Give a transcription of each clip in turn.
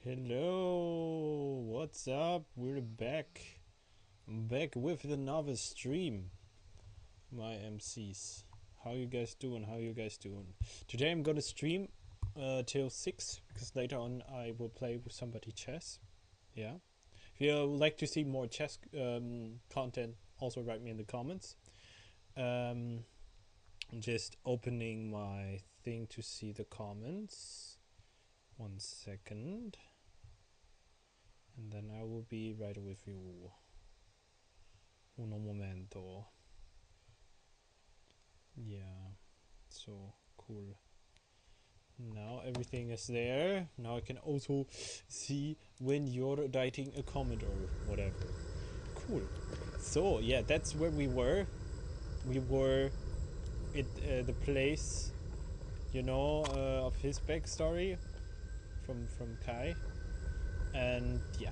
Hello, what's up? We're back. I'm back with another stream. My MCs. How you guys doing? Today I'm gonna stream till 6 because later on I will play with somebody chess. Yeah. If you would like to see more chess content, also write me in the comments. I'm just opening my thing to see the comments. 1 second. And then I will be right with you. Uno momento. Yeah, so cool. Now everything is there. Now I can also see when you're writing a comment or whatever. Cool. So yeah, that's where we were. We were at the place, you know, of his backstory from Kai. And yeah,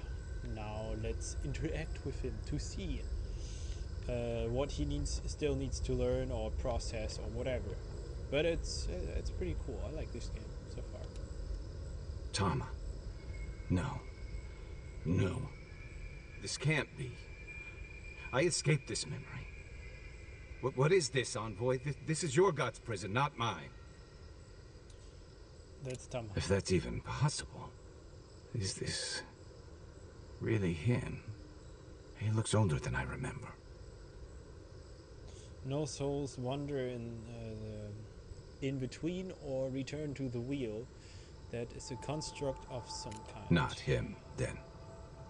now let's interact with him to see what he still needs to learn or process or whatever. But it's pretty cool. I like this game so far. Tama. No. No. This can't be. I escaped this memory. What is this, Envoy? This is your God's prison, not mine. That's Tama. If that's even possible. Is this really him? He looks older than I remember. No souls wander in between or return to the wheel. That is a construct of some kind. Not him, then.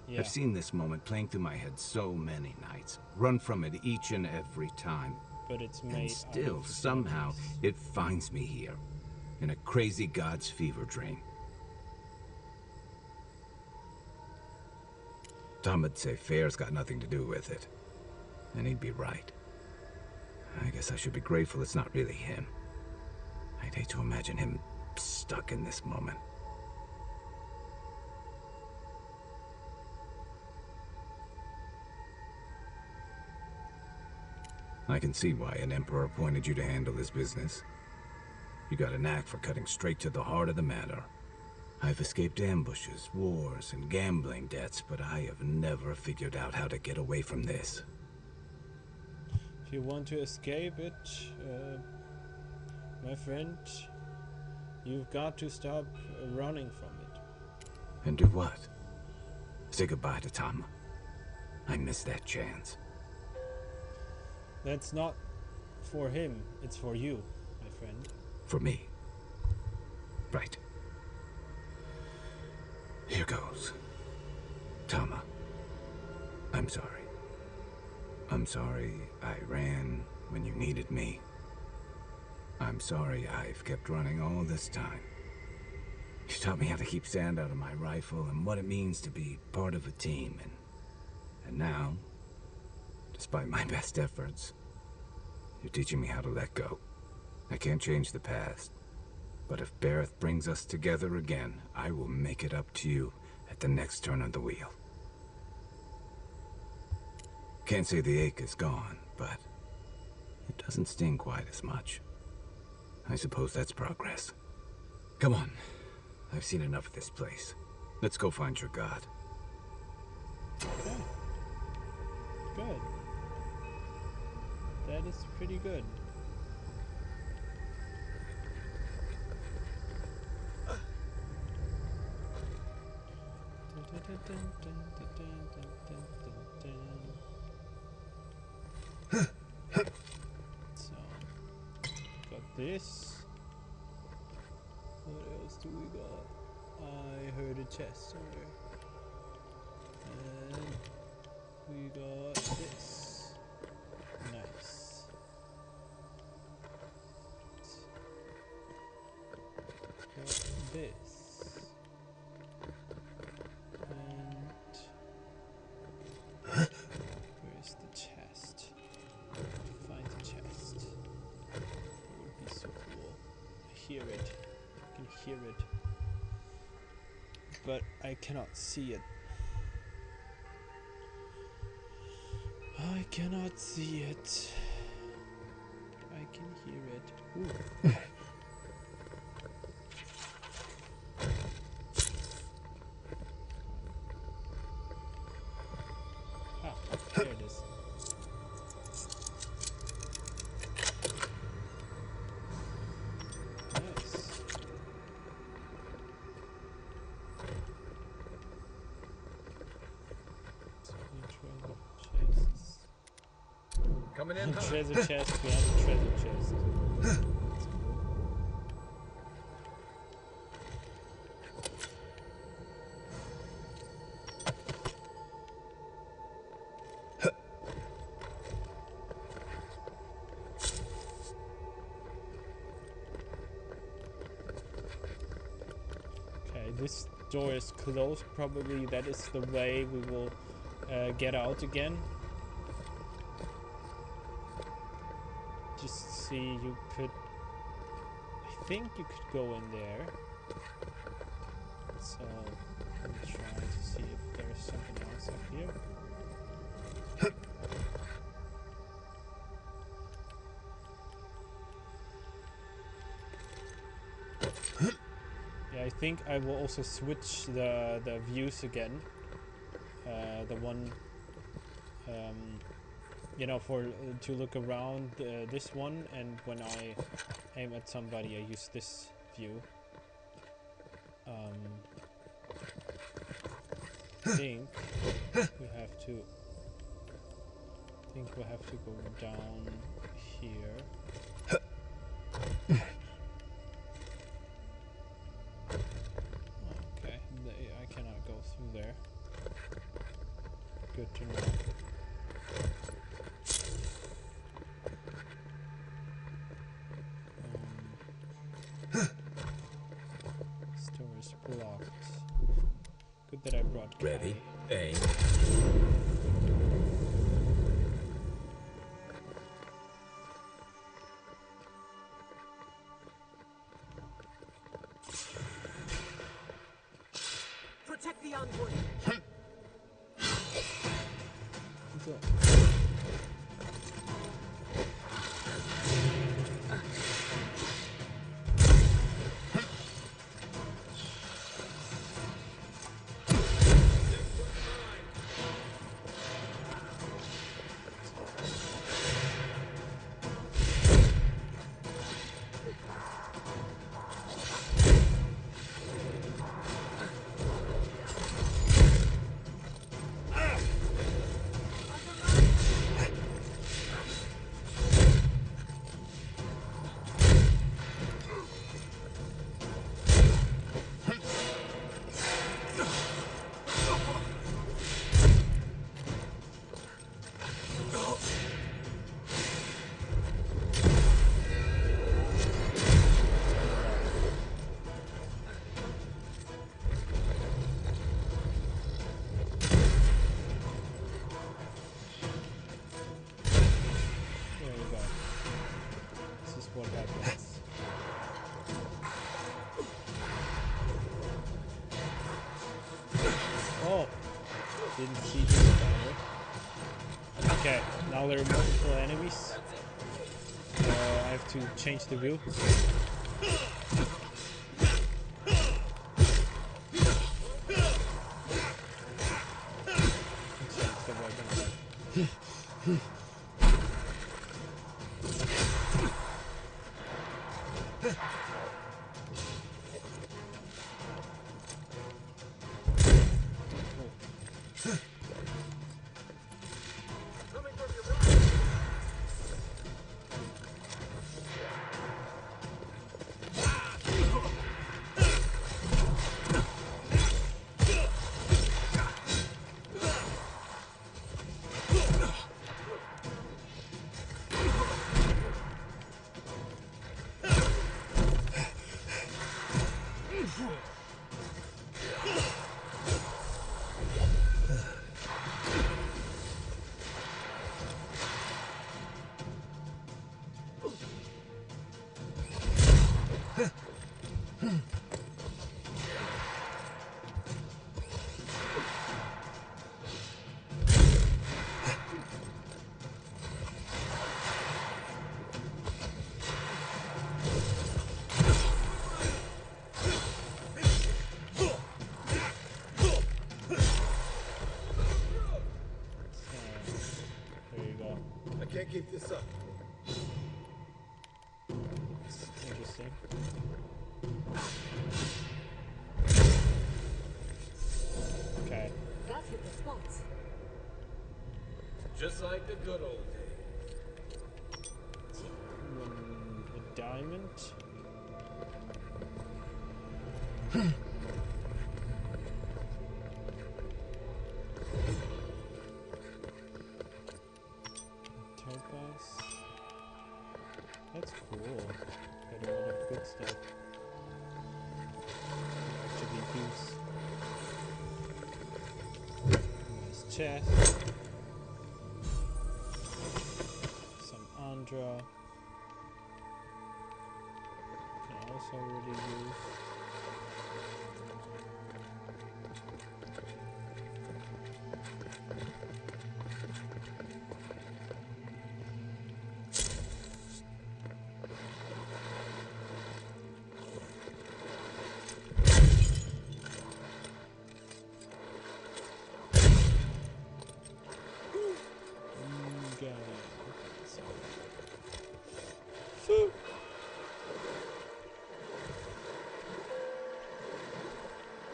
Yeah. I've seen this moment playing through my head so many nights. Run from it each and every time. But it's made And still, somehow, it finds me here. In a crazy god's fever dream. Tom'd say fear's got nothing to do with it. And he'd be right. I guess I should be grateful it's not really him. I'd hate to imagine him stuck in this moment. I can see why an emperor appointed you to handle his business. You got a knack for cutting straight to the heart of the matter. I've escaped ambushes, wars, and gambling debts, but I have never figured out how to get away from this. If you want to escape it, my friend, you've got to stop running from it. And do what? Say goodbye to Tama. I missed that chance. That's not for him, it's for you, my friend. For me. Right. Here goes. Tama. I'm sorry. I'm sorry I ran when you needed me. I'm sorry I've kept running all this time. You taught me how to keep sand out of my rifle and what it means to be part of a team. And now, despite my best efforts, you're teaching me how to let go. I can't change the past. But if Bareth brings us together again, I will make it up to you at the next turn of the wheel. Can't say the ache is gone, but it doesn't sting quite as much. I suppose that's progress. Come on. I've seen enough of this place. Let's go find your god. Okay. Good. That is pretty good. So, got this. What else do we got? I heard a chest somewhere. And we got this. Nice. Got this. Where's the chest? Find the chest. That would be so cool. I hear it. I can hear it. But I cannot see it. I cannot see it. But I can hear it. Ooh. Coming in hot. Treasure chest behind the treasure chest. That's cool. Okay, this door is closed. Probably that is the way we will get out again. Just see, you could... I think you could go in there. So, let me try to see if there's something else up here. Yeah, I think I will also switch the views again. The one... you know, for to look around this one, and when I aim at somebody, I use this view. I think we have to. I think we have to go down here. Okay, I cannot go through there. Good to know. Store is blocked. Good that I brought Ready? Aim. Protect the envoy. What happens? Oh, didn't see this down. Okay, now there are multiple enemies. I have to change the view. Change the weapon. Can't keep this up. Interesting. Okay. That hit the spot. Just like the good old days. diamond. Topaz. That's cool. Got a lot of good stuff. Actually use. Nice chest. Some Andra. Can also really use.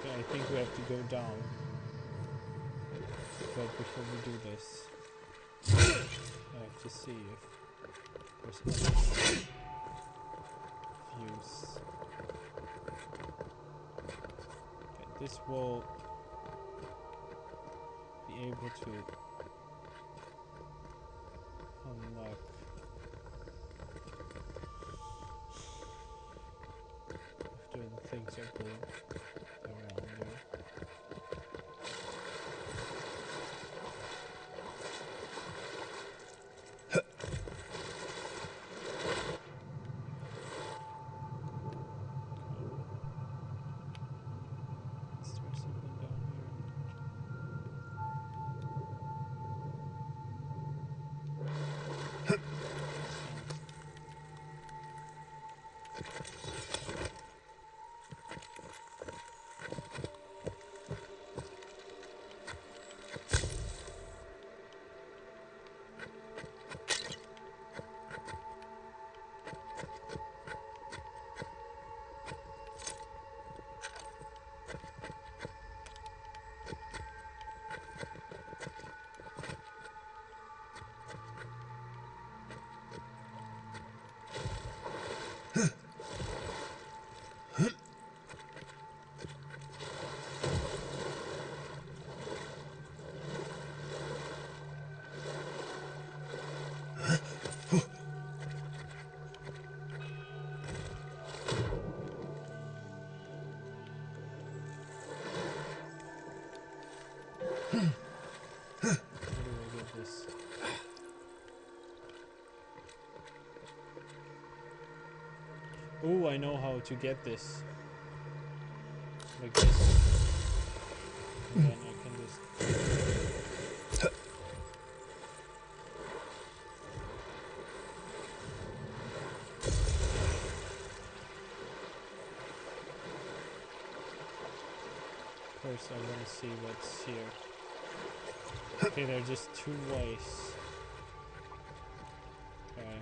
Okay, I think we have to go down. But before we do this, I have to see if there's any views. Okay, this will be able to unlock after the things are built around there. Is there something down here? How do I get this? Oh, I know how to get this. Like this. And then I can just... First I want to see what's here. Okay, there are just two ways. Okay.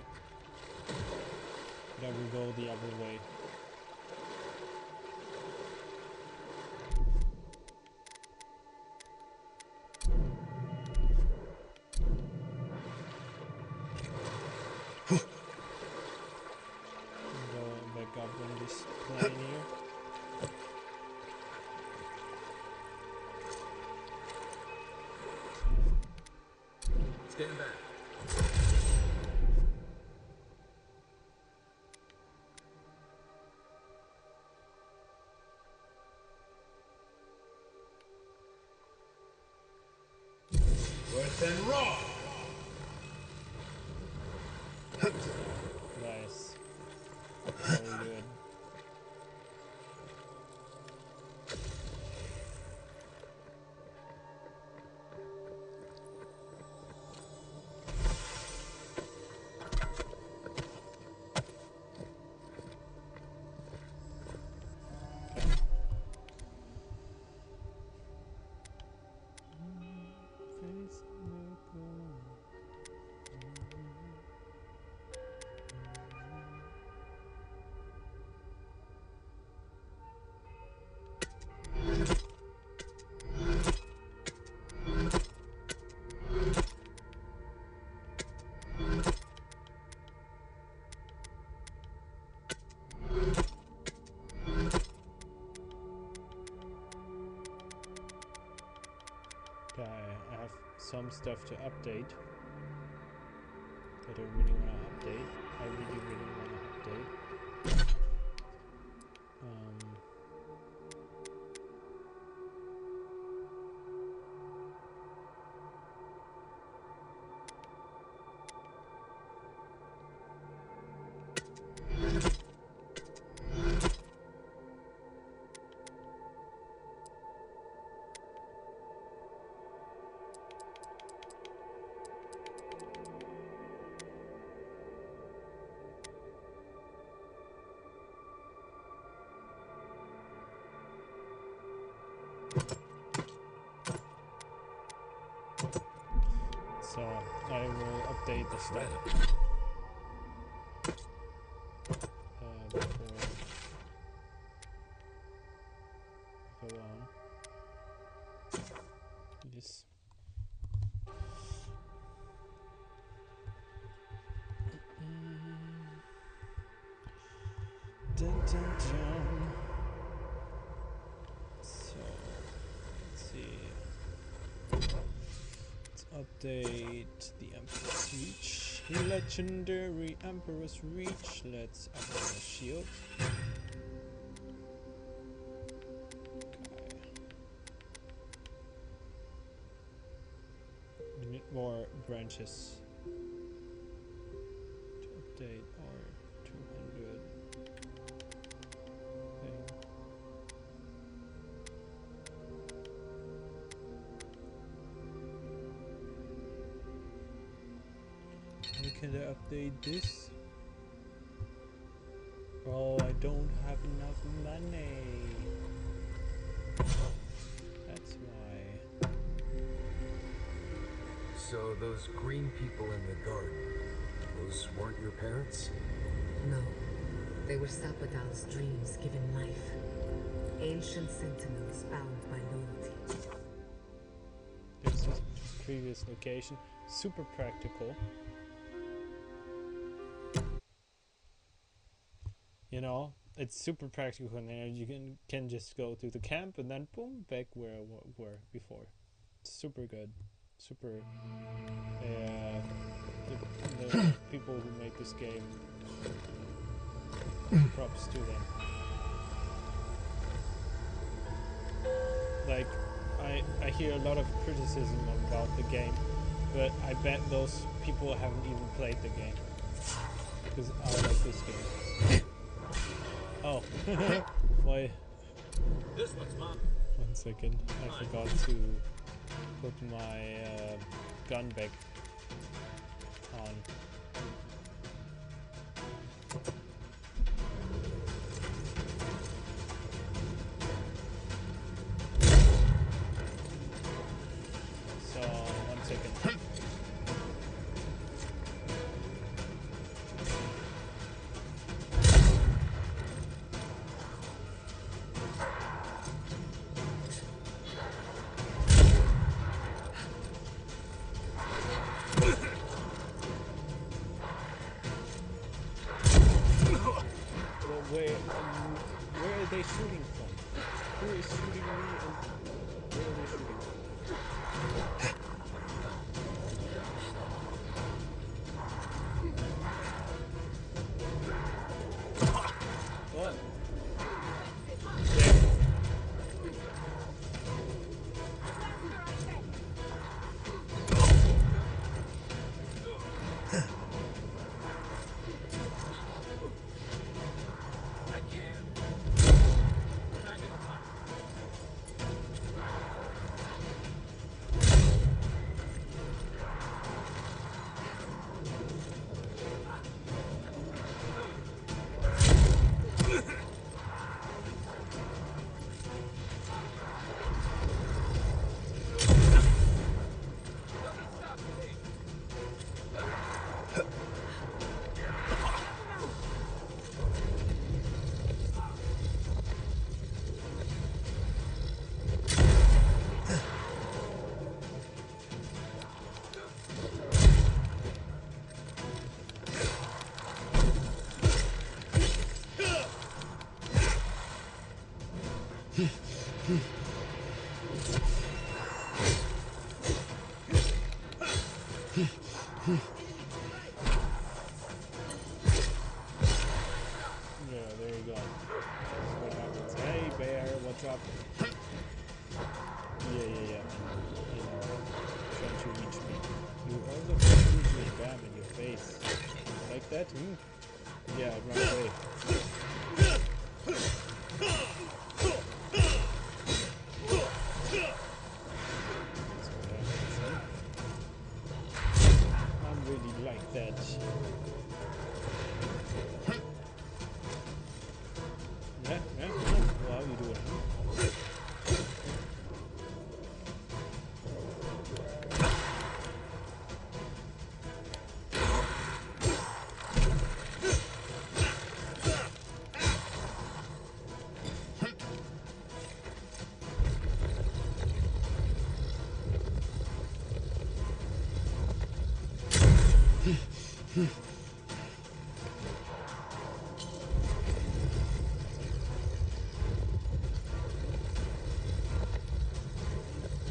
Then we go the other way. Go back up on this plane here. Stand back. Worse than raw. Nice. Very good. Face in the have some stuff to update that I really want to update. I really want to update. So I will update the stuff before I go on. Yes. Dun, dun, dun. So let's see. Update the Emperor's Reach. Legendary Emperor's Reach. Let's upgrade the shield. Okay. We need more branches to update our 200 thing. Can I update this? Oh, I don't have enough money. That's why. So those green people in the garden, those weren't your parents? No, they were Sapodal's dreams given life. Ancient sentinels bound by loyalty. This is the previous location. Super practical. You know, it's super practical, and you can just go to the camp and then boom, back where I were before. It's super good. Super. The people who make this game, props to them. Like, I hear a lot of criticism about the game, but I bet those people haven't even played the game, because I like this game. Oh, why? This one's mine. 1 second, I forgot to put my gun back on. So, 1 second. Where are they shooting from? Who is shooting me, and where are they shooting from? What? that? Hmm? Yeah, run away. That's what happens, huh? I'm really like that. Yeah. Well, how you doing?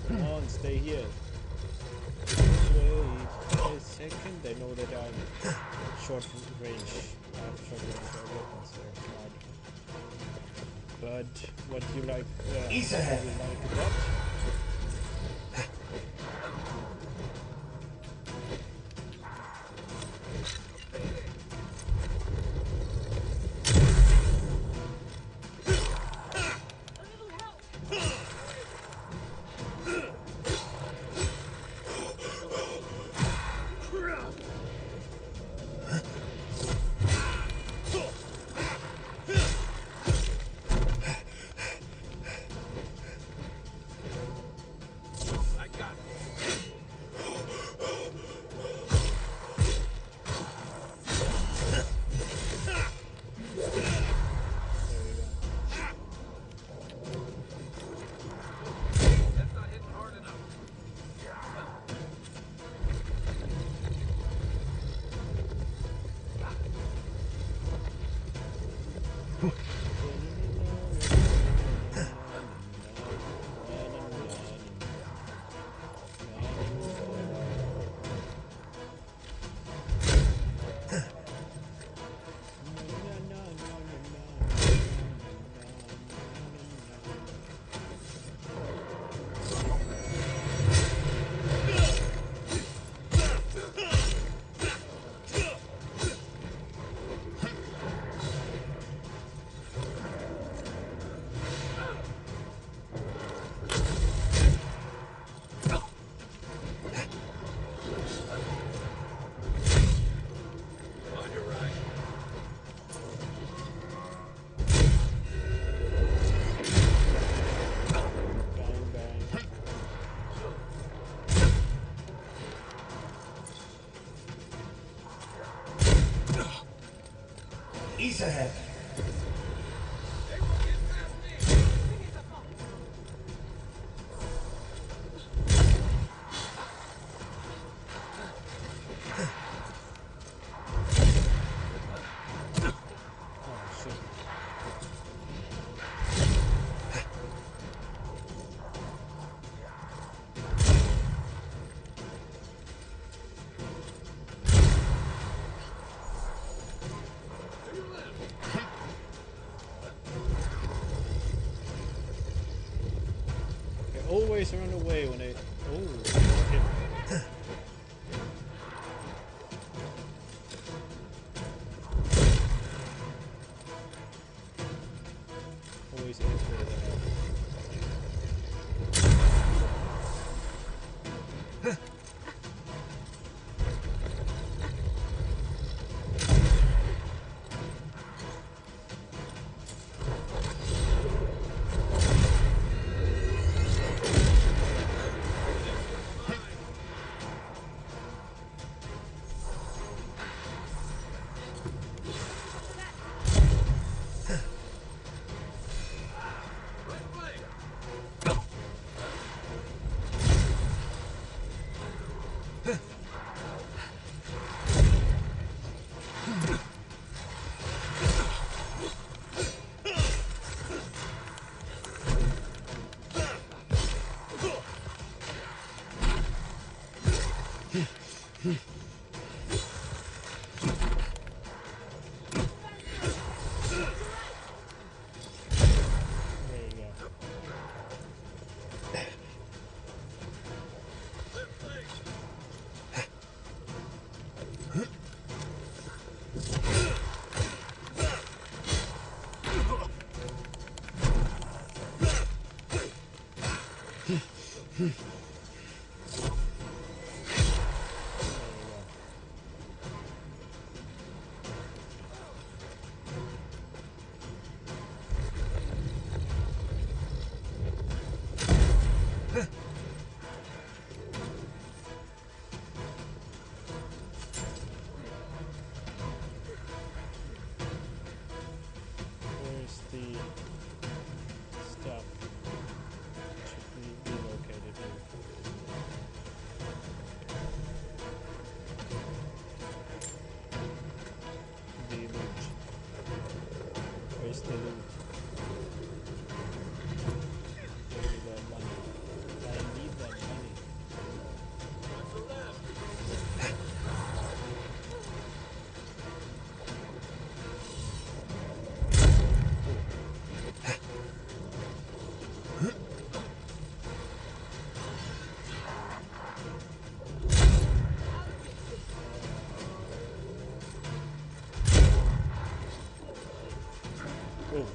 Come on, stay here. Wait a second. They know that I'm short range. I have short range weapons, so smart. But what you like? Ease ahead. You like that? Ease ahead. Oh shit. They always run away when they. Oh, okay. Always aim for the head. There you go. Where's the stuff? Should be located here. The loot. Where's the loot? Give me that money. I need that money. Oh.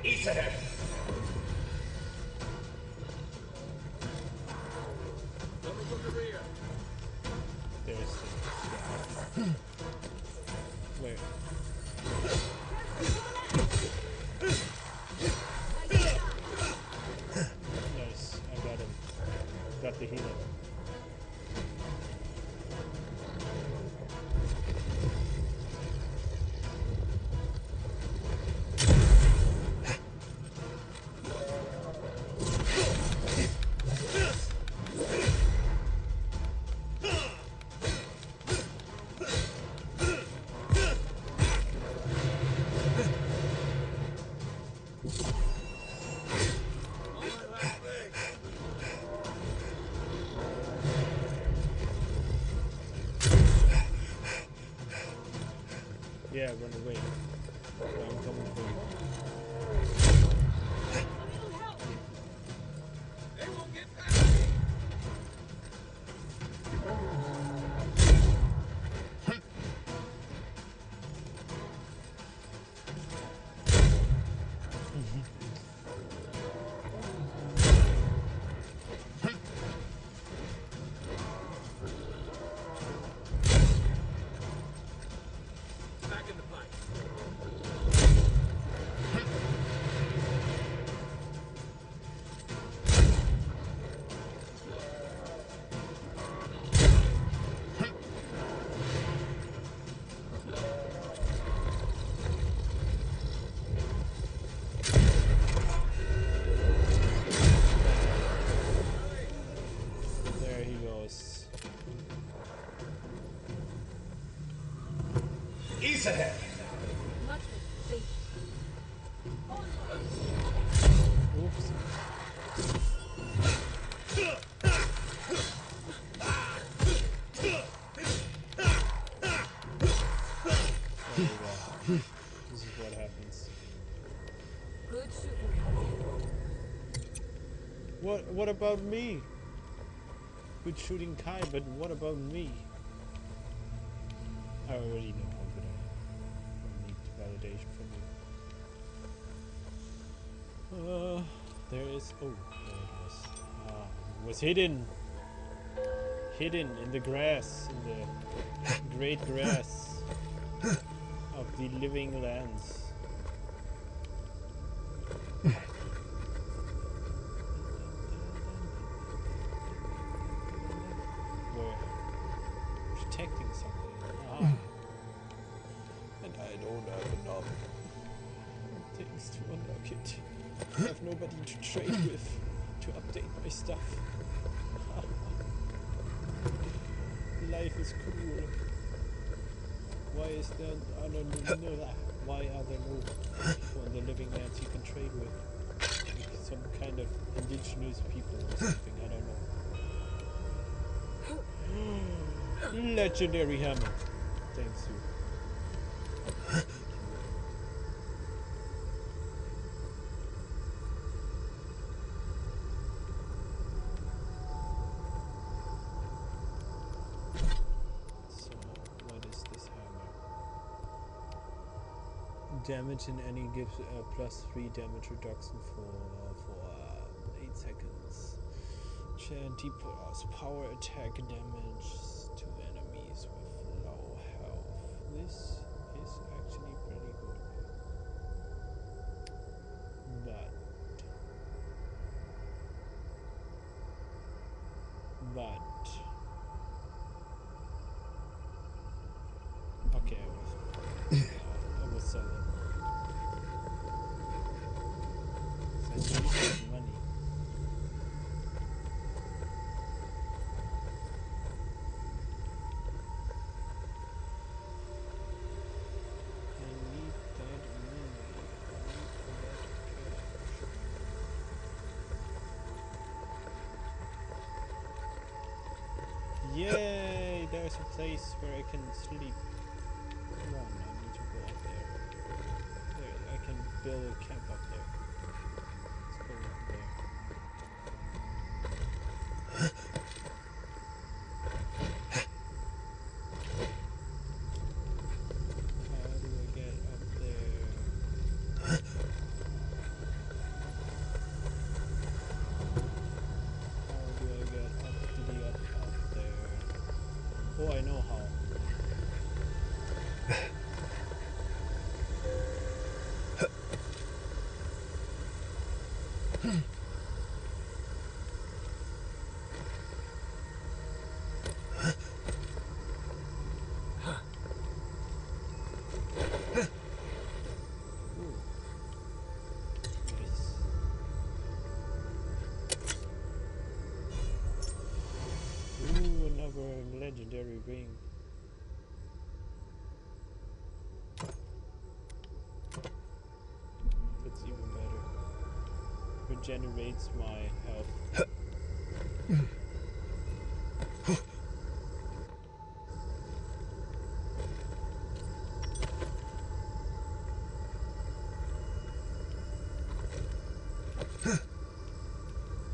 East ahead. Coming from the rear. There's the where? Nice, I got him. Got the healer. Yeah, run away. I'm coming for you. They won't get past me. Back in the fight. There he goes. East ahead. Oops. There we go. This is what happens. Good shooting. What about me? Good shooting Kai, but what about me? I already know how good I am. I don't need validation from you. There is. Oh, there it was. Ah, it was hidden. Hidden in the grass, in the great grass of the living lands. We're protecting something. Ah. And I don't have enough things to unlock it. I have nobody to trade with to update my stuff. life is cool. Why is there why are there no people in the living lands you can trade with? Like some kind of indigenous people or something, I don't know. Legendary hammer. Thanks you. So, what is this hammer? Damage in any gives plus 3 damage reduction for 8 seconds. Deals power attack damage to enemies with low health. This is actually pretty good. But okay, I was selling. So I need some money. Yay! There's a place where I can sleep. Come on, I need to go up there. There, I can build a camp up there. Let's go up there. How do I get up there? How do I get up there? Oh, I know how. Ooh, another legendary ring. That's even better. Regenerates my health.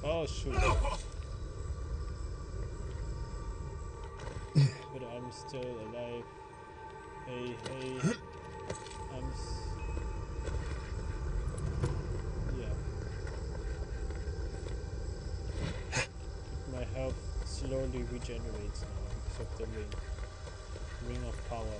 Oh shoot. But I'm still alive. Hey, yeah. My health slowly regenerates now because of the ring. Ring of power.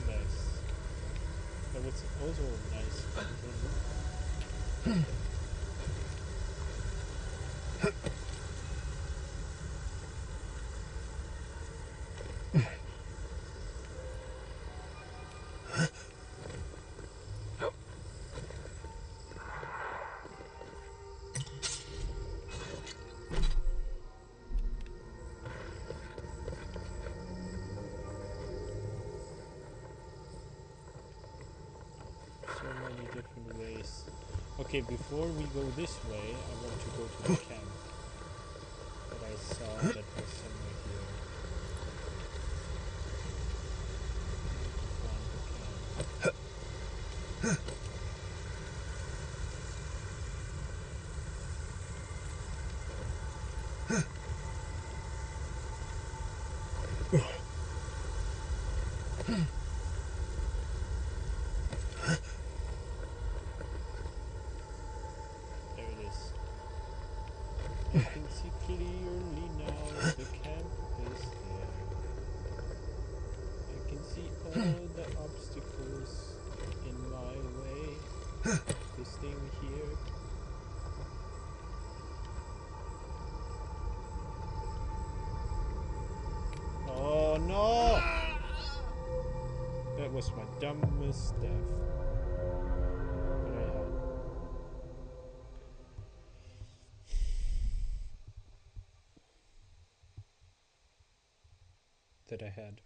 Nice. But what's also nice so many different ways. Okay, before we go this way, I want to go to the camp that I saw that was somewhere here. Find the camp. There it is. I can see clearly now the camp is there. I can see all the obstacles in my way. this thing here. Oh no! That was my dumbest stuff. But I had. That I had.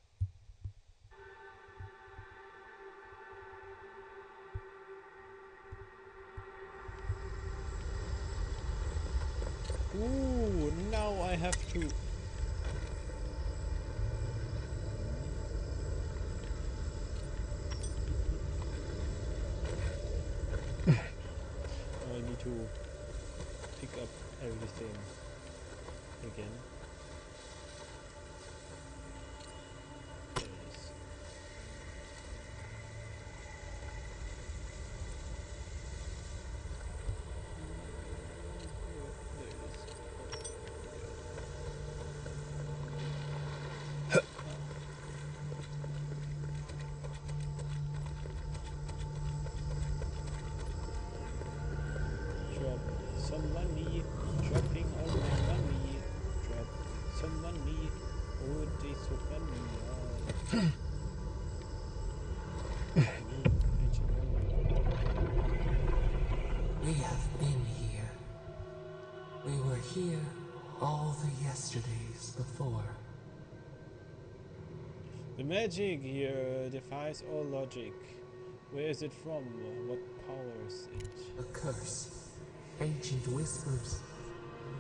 Ooh, now I have to. I need to pick up everything again. There it is. There it is. Drop some money, dropping all my money. Drop some money, oh they so funny. We have been here. We were here all the yesterdays before. The magic here defies all logic. Where is it from? What powers it? A curse. Ancient whispers.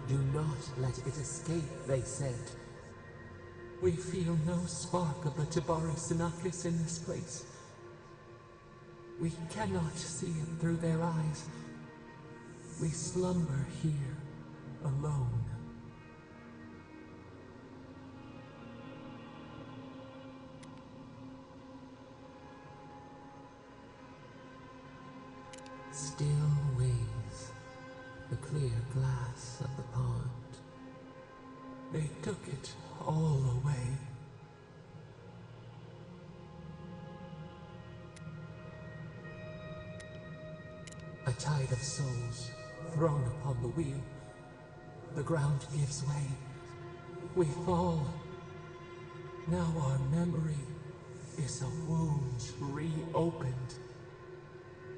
Do not let it escape, they said. We feel no spark of the Tabaris Sinakis in this place. We cannot see it through their eyes. We slumber here, alone. Still waves, the clear glass of the pond. They took it all away. A tide of souls thrown upon the wheel. The ground gives way. We fall. Now our memory is a wound reopened.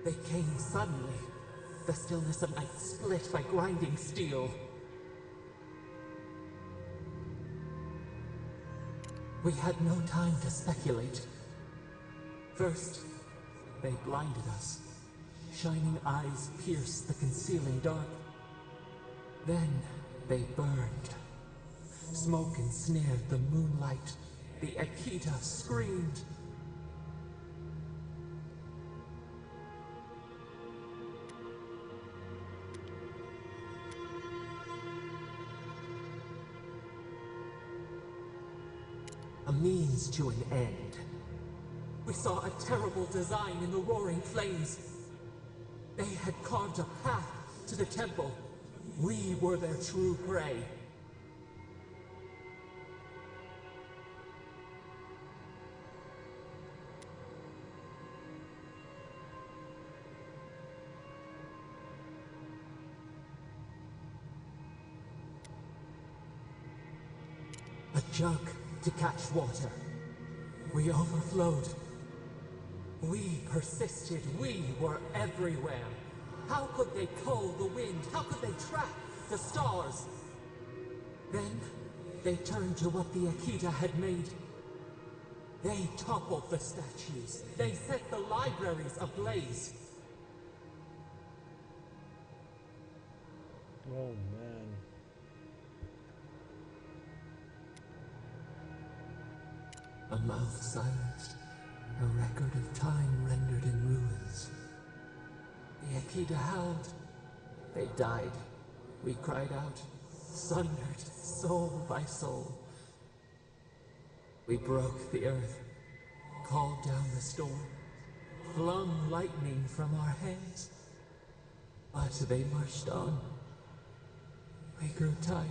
They came suddenly. The stillness of night split by grinding steel. We had no time to speculate. First, they blinded us. Shining eyes pierced the concealing dark. Then they burned. Smoke ensnared the moonlight. The Akita screamed. A means to an end. We saw a terrible design in the roaring flames. They had carved a path to the temple. We were their true prey. A jug to catch water. We overflowed. We persisted. We were everywhere. How could they cull the wind? How could they track the stars? Then they turned to what the Akita had made. They toppled the statues. They set the libraries ablaze. Oh man. A mouth silenced. A record of time rendered in ruins. The Akita howled. They died. We cried out, sundered soul by soul. We broke the earth, called down the storm, flung lightning from our hands. But they marched on. We grew tired.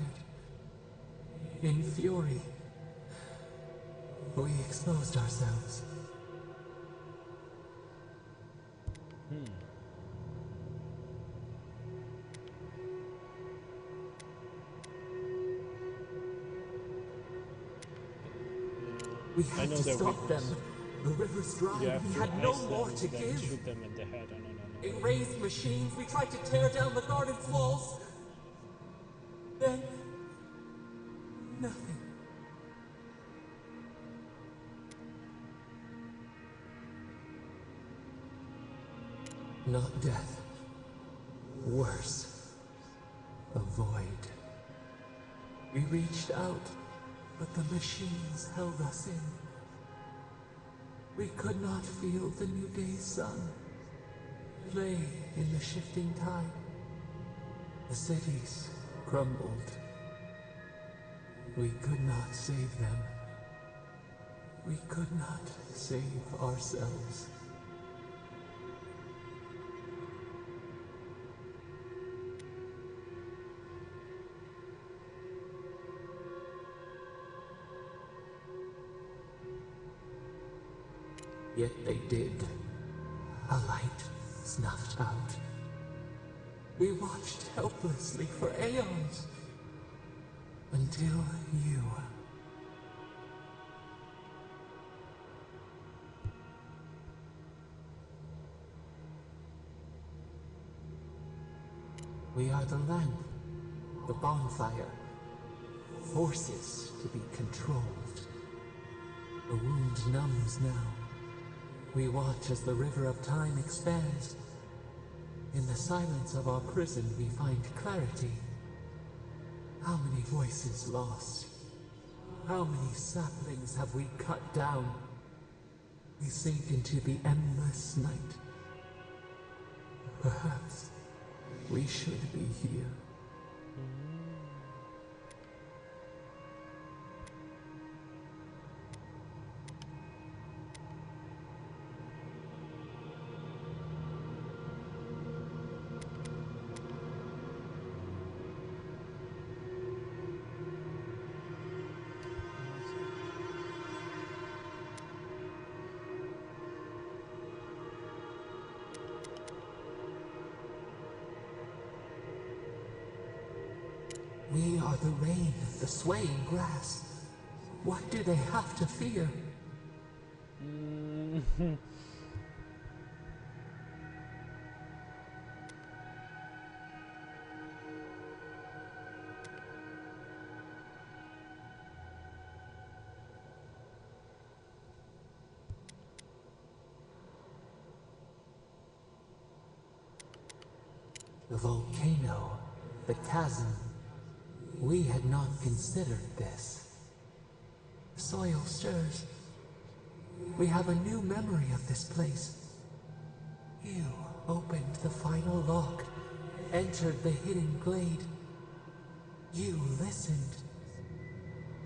In fury, we exposed ourselves. We I had know to they're stop them. weakness. The river's dry. You have We to had no ice more them to and then give. shoot them in the head. I don't know. Enraged machines, we tried to tear down the garden's walls. Then, nothing. Not death. Worse. A void. We reached out, but the machines held us in. We could not feel the new day's sun play in the shifting tide. The cities crumbled. We could not save them. We could not save ourselves. Yet they did. A light snuffed out. We watched helplessly for aeons. Until you. We are the lamp, the bonfire, forces to be controlled. The wound numbs now. We watch as the river of time expands. In the silence of our prison we find clarity. How many voices lost? How many saplings have we cut down? We sink into the endless night. Perhaps we should be here. We are the rain, the swaying grass. What do they have to fear? The volcano, the chasm. We had not considered this. The soil stirs. We have a new memory of this place. You opened the final lock, entered the hidden glade. You listened.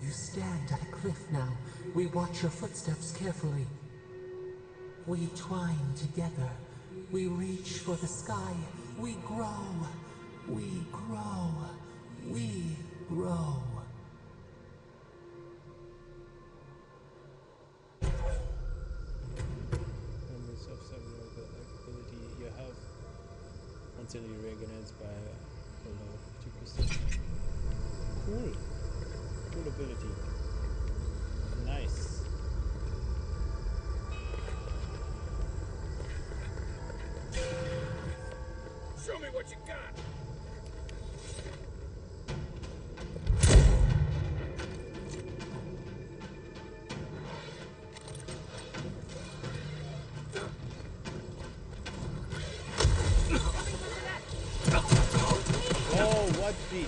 You stand at a cliff now. We watch your footsteps carefully. We twine together. We reach for the sky. We grow. We grow. We grow. Members of several ability you have until you regenerates by below 50%. Cool. Cool ability. Nice. Show me what you got. Oh, what the?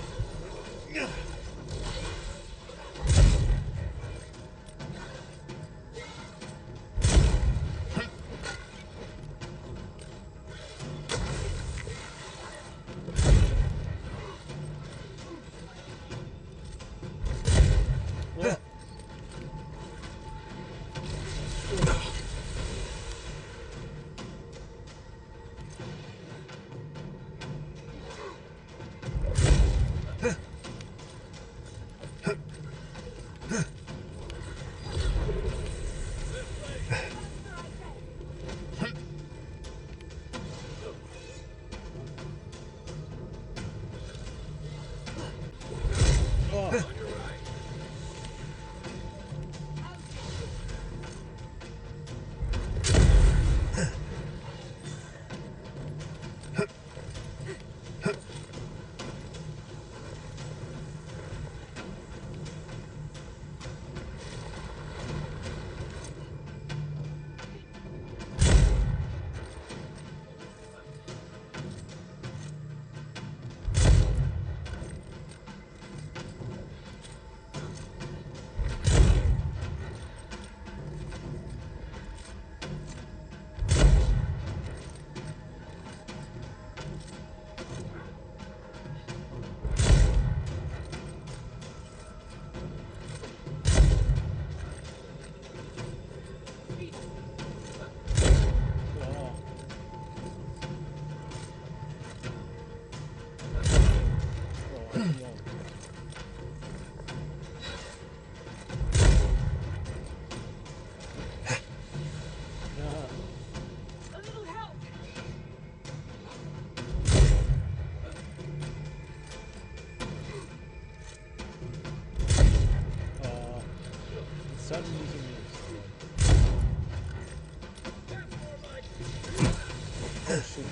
shit.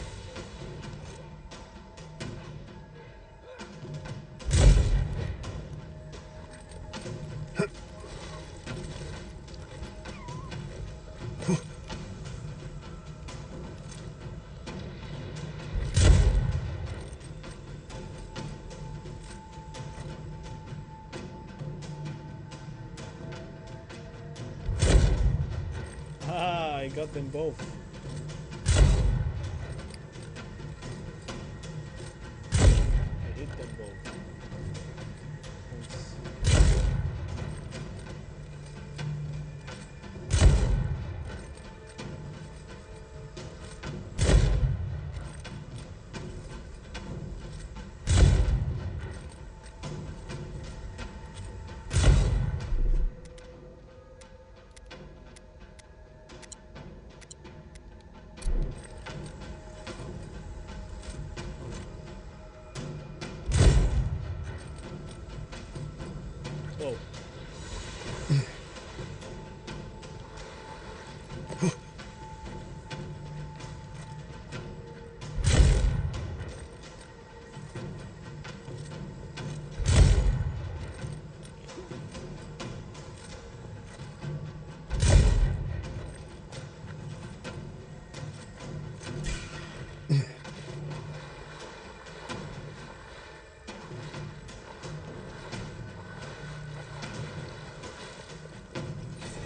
Ah, I got them both. I hit them both. Oops. Whoa.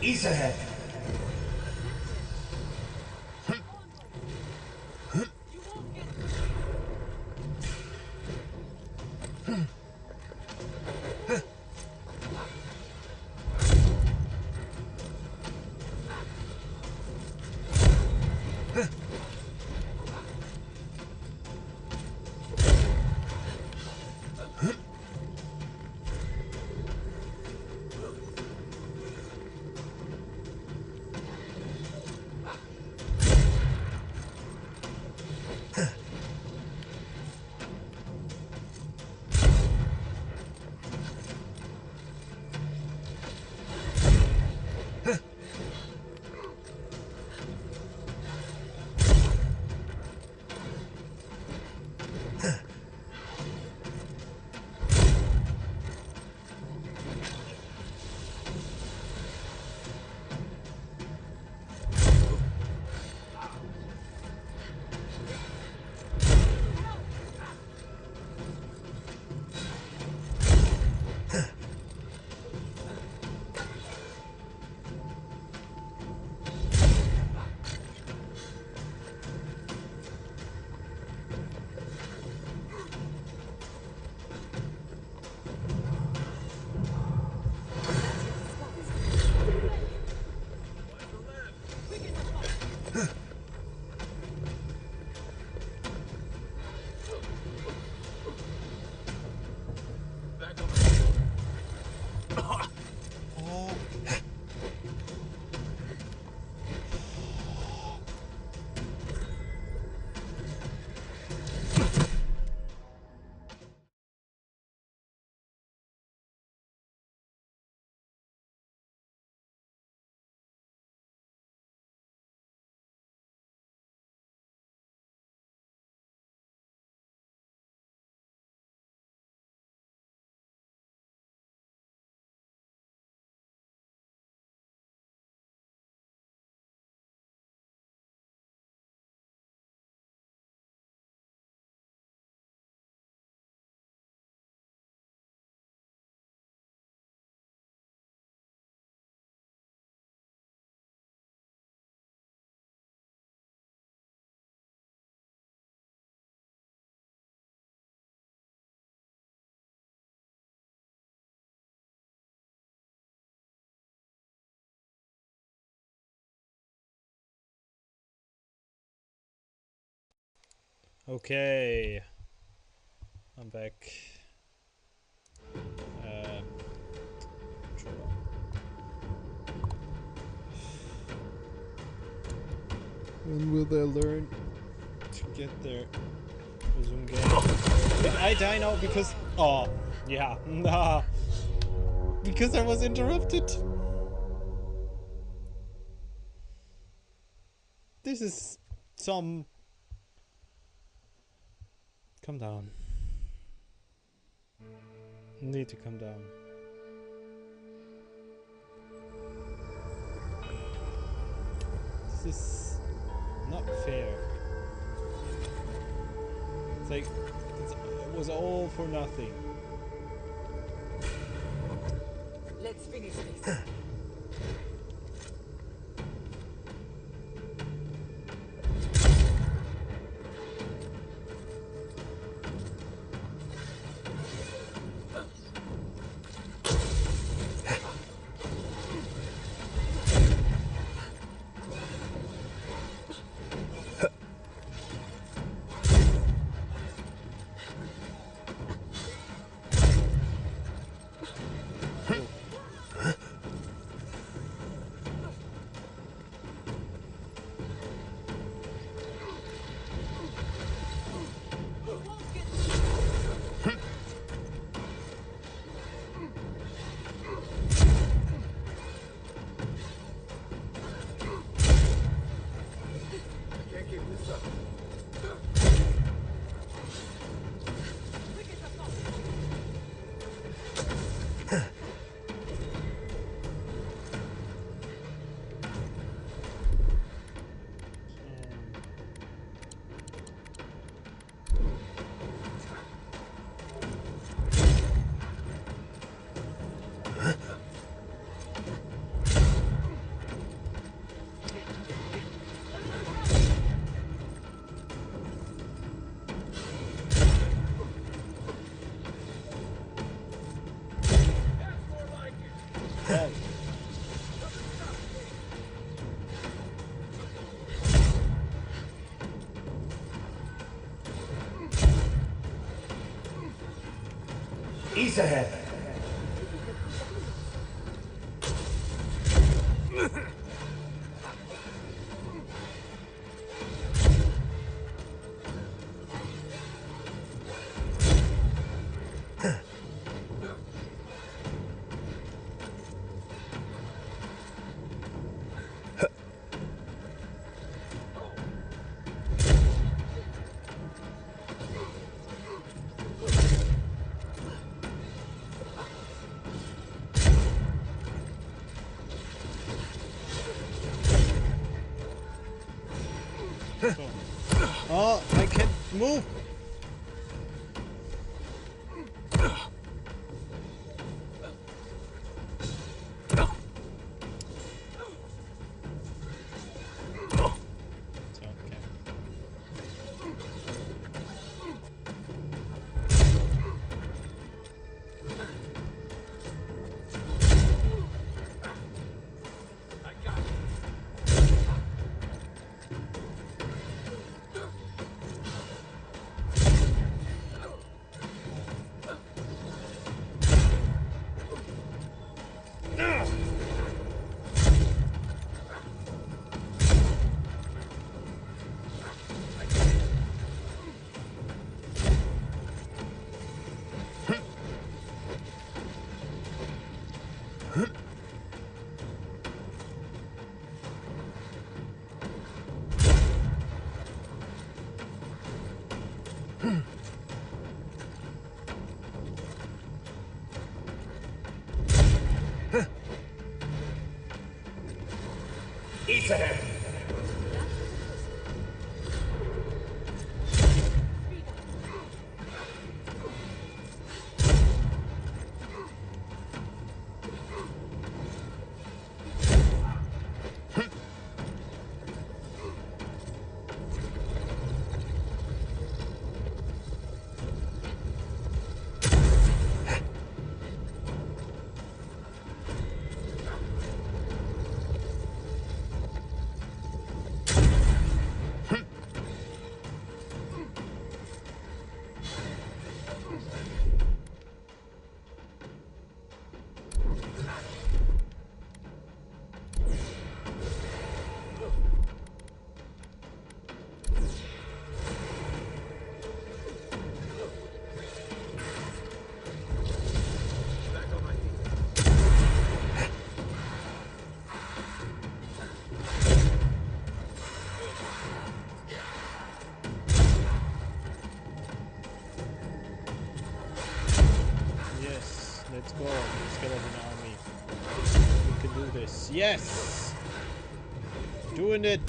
Ease ahead. Okay, I'm back. Controller. When will they learn to get their resume game? Did I die now because... Oh, yeah. Nah. Because I was interrupted. This is some Come down. Need to come down. This is not fair. It's like it was all for nothing. Let's finish this. East ahead. Oh, I can't move. East ahead. Let's go, skeleton army. We can do this. Yes! Doing it!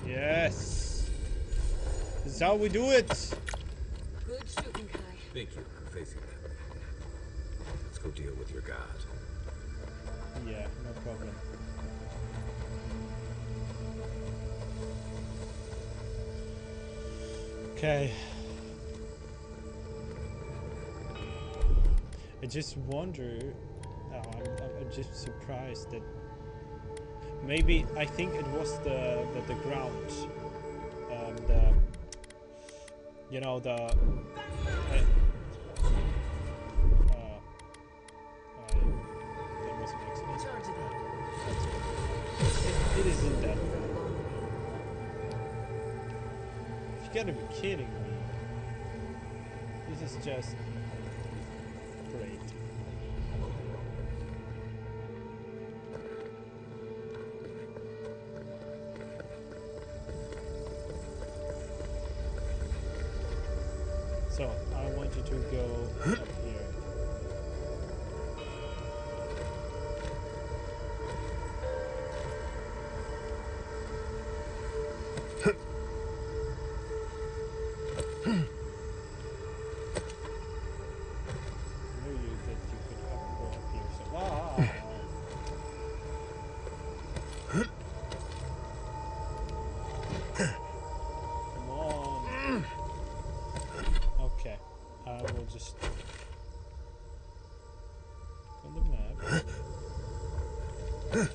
Yes! This is how we do it! Good shooting, Kai. Thank you for facing them. Let's go deal with your god. Yeah, no problem. Okay. I just wonder. I'm just surprised that maybe I think it was the ground, the you know the. That was an accident. Charge it up. That's it. It isn't that bad. You gotta be kidding me. This is just great. So, I want you to go up here. I knew that you could go up here, so come on. Okay, I will just on the map. Yes.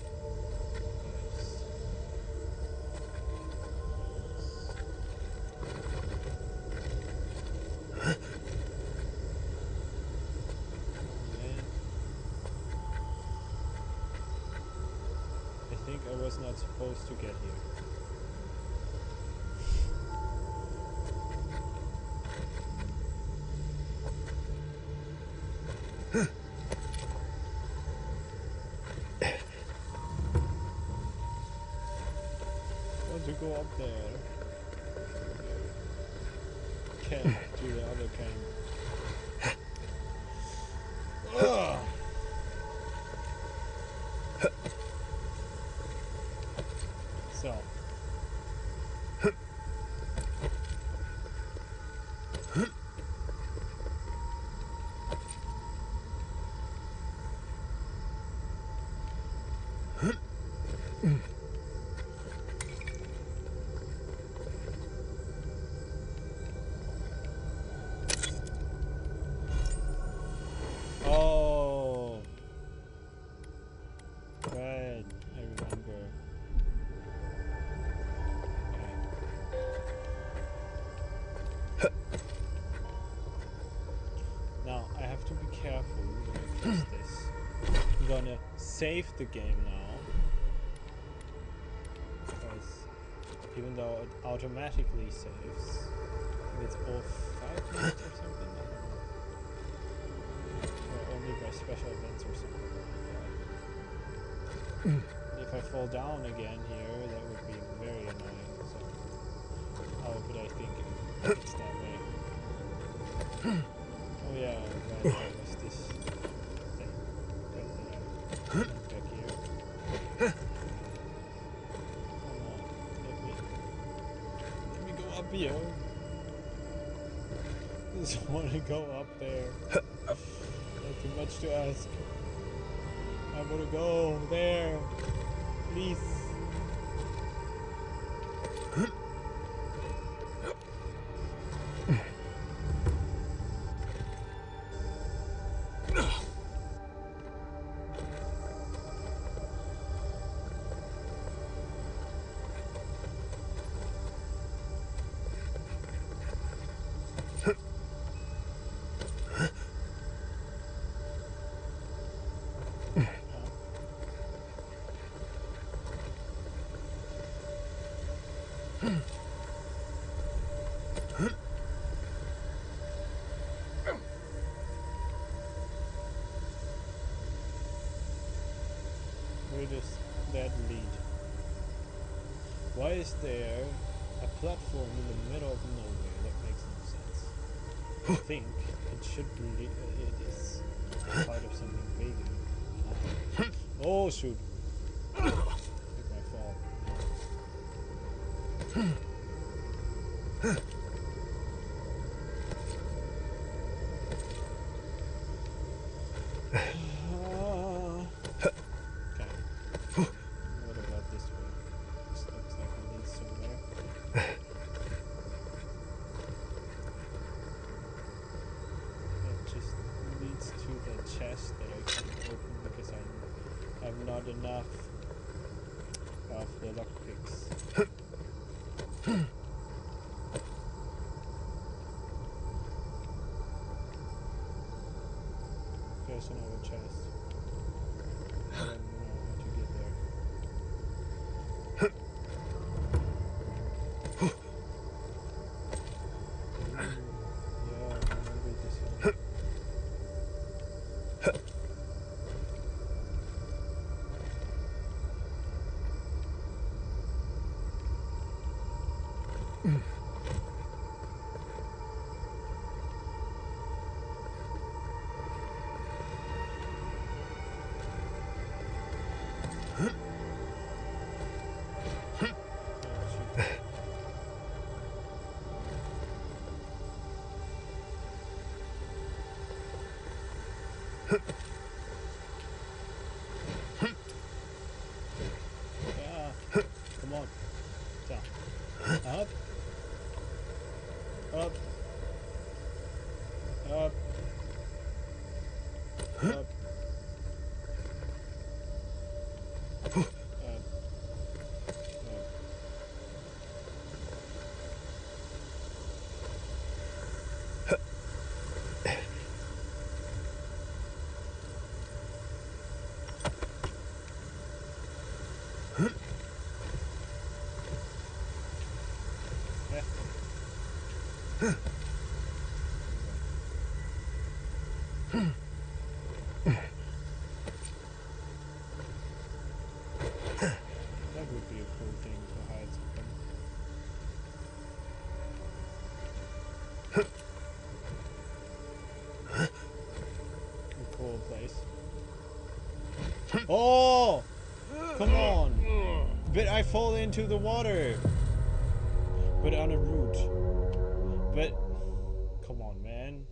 I think I was not supposed to get here. Want to go up there? Can't do the other camp. Ugh. So. Oh. Right, I remember. Okay. Now, I have to be careful when I press this. I'm gonna save the game now. Because even though it automatically saves, I think it's all 5 minutes or something, I don't know. Or only by special events or something like that. And if I fall down again here, that would be very annoying. So, but I think it's that way. Oh yeah, right, that was this thing. Right there. Back here. Come on, let me go up here. I just want to go up there. Not too much to ask. I want to go there. Please. Where does that lead? Why is there a platform in the middle of nowhere? That makes no sense. I think it should be. It is part of something bigger. Ah. Oh shoot! It's my fault. Okay. What about this way? This looks like it leads somewhere. It just leads to the chest that I can't open because I have not enough of the lockpicks. There's another chest. I don't know how to get there. Yeah, I remember this one. Yeah, come on. Down. Up. Up. Up. Up. That would be a cool thing to hide something. A cool place. Oh! Come on! But I fall into the water! But on a route. But... Come on, man.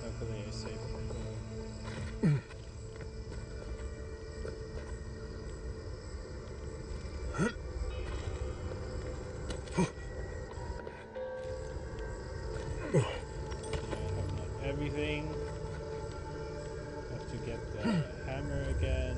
Luckily I saved I have not everything. Have to get the hammer again.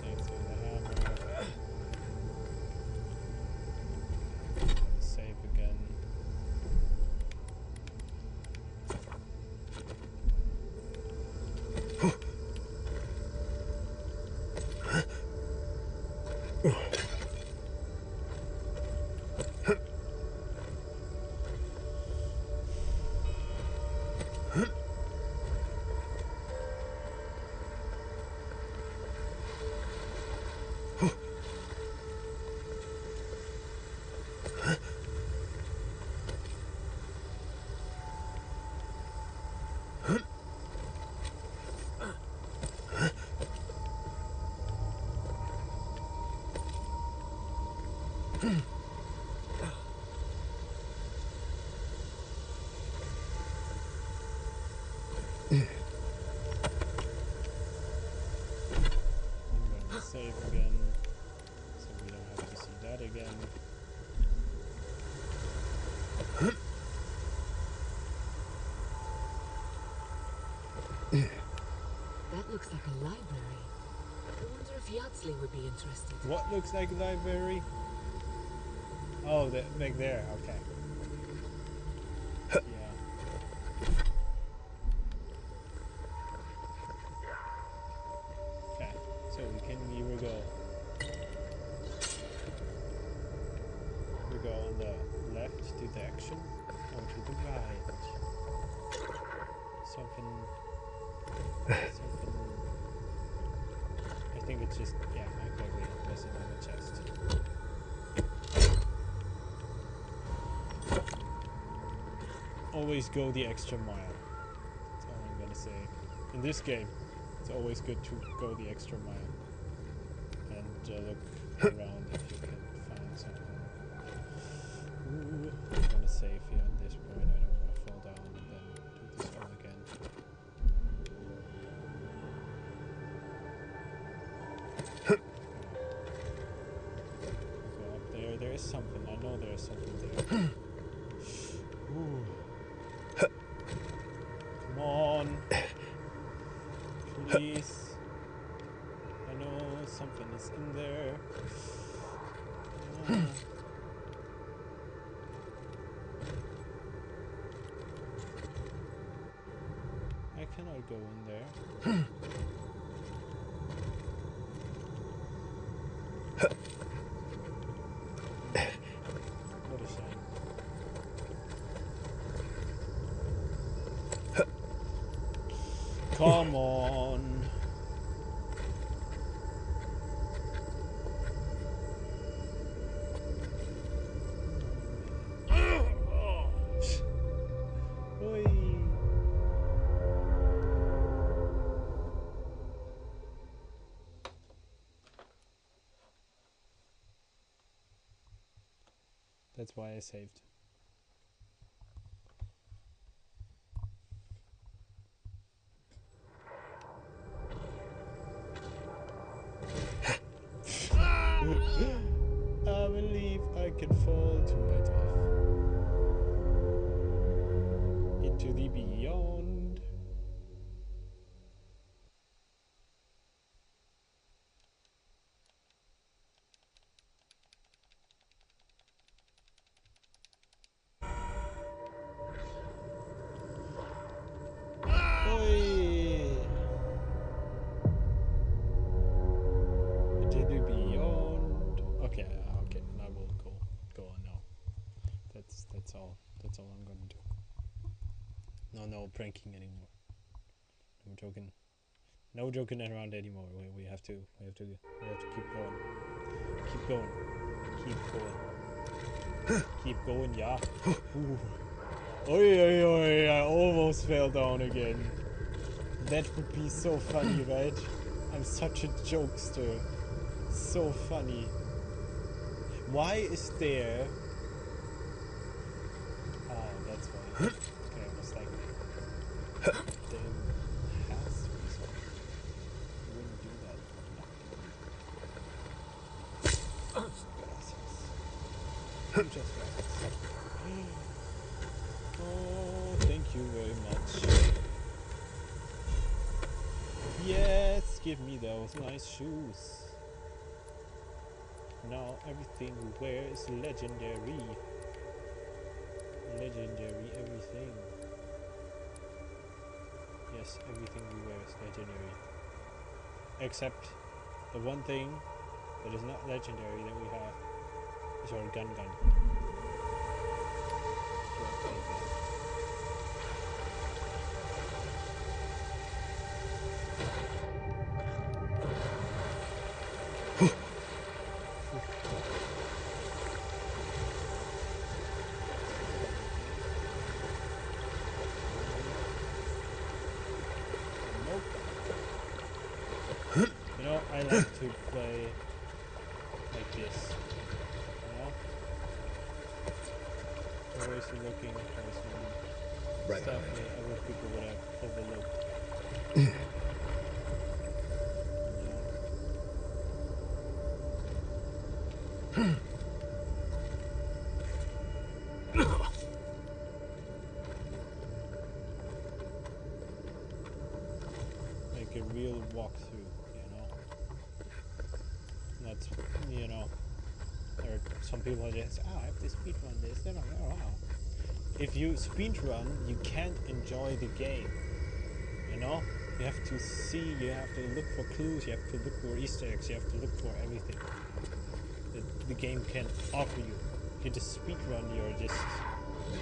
Thanks for the hammer. Save again. I'm gonna save again, so we don't have to see that again. That looks like a library. I wonder if Yardsley would be interested. What looks like a library? Oh, back there. Okay. Yeah. Okay. So we can either go. We go on the left to the action, or to the right. Something. I think it's just, yeah, exactly, missing on the chest. Always go the extra mile. That's all I'm gonna say. In this game, it's always good to go the extra mile. And look around if you can find something. Ooh, I'm gonna save here at this point. I don't want to fall down and then do this all again. Go up there. There is something. I know there is something there. Ooh. Come on. Please. I know something is in there. I cannot go in there. What a shame. Come on. Oi. That's why I saved. I believe I can fall to my death. Into the beyond. Oi! Into the beyond. Okay, okay, and I will go on now. That's all. That's all I'm gonna do. No pranking anymore. No joking. No joking around anymore. We have to keep going. Keep going. Keep going. Keep going, yeah. Ooh. Oi, I almost fell down again. That would be so funny, right? I'm such a jokester. So funny. Why is there... Oh, that's why. Okay, I was like... There has to be something. You wouldn't do that for nothing. Gracias. Muchas gracias. Oh, thank you very much. Yes, give me those nice shoes. Now everything we wear is legendary. Legendary everything. Yes, everything we wear is legendary. Except the one thing that is not legendary that we have is our gun. You know, I like to play like this. You know? Always looking for some stuff that other people would have overlooked. a real walkthrough, you know. Not, you know, there are some people just, I have to speedrun this, then if you speedrun, you can't enjoy the game, you know. You have to see, you have to look for clues, you have to look for Easter eggs, you have to look for everything that the game can offer you. If you just speedrun, you're just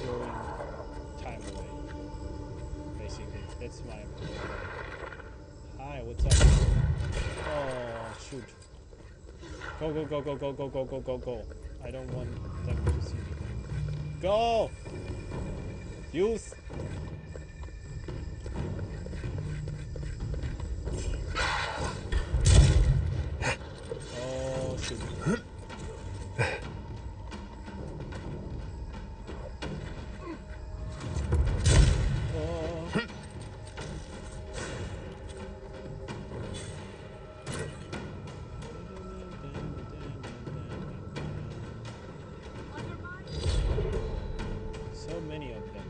throwing time away. Basically, that's my opinion. Hi, what's up? Oh, shoot. Go, go, go, go, go, go, go, go, go, go. I don't want them to see me. Go! Youth! Oh, shoot. So many of them.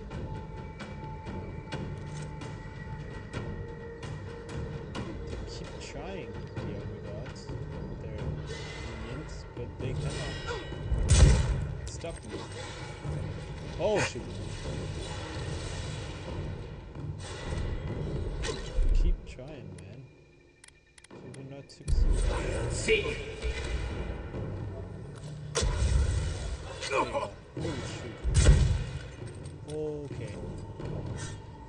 They keep trying, the overgods. They're minions, but they cannot stop me. Oh shoot. Keep trying, man. You will not succeed. See. Oh shoot. Okay.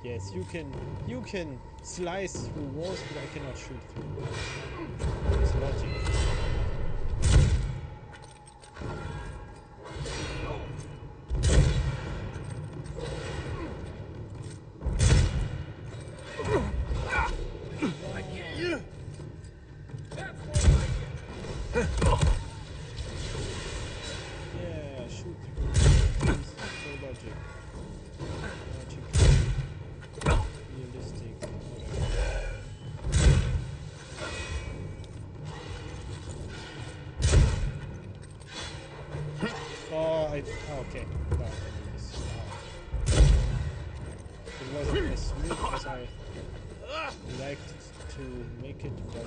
Yes, you can slice through walls, but I cannot shoot through. It's logic. Yeah, shoot through. It's so logic. Realistic, whatever. Okay. No, I need this. It wasn't as smooth as I liked to make it, but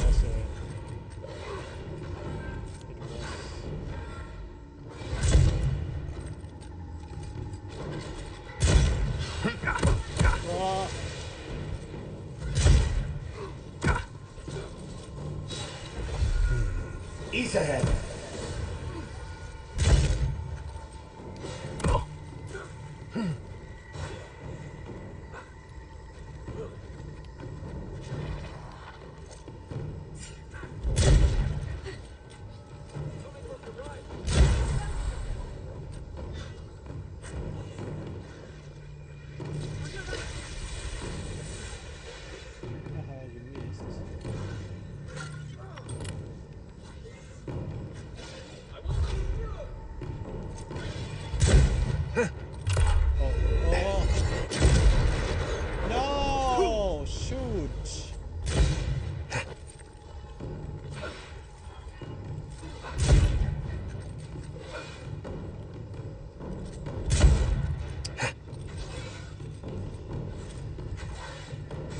also it was. East ahead. Haha, you missed. Oh. No! Shoot!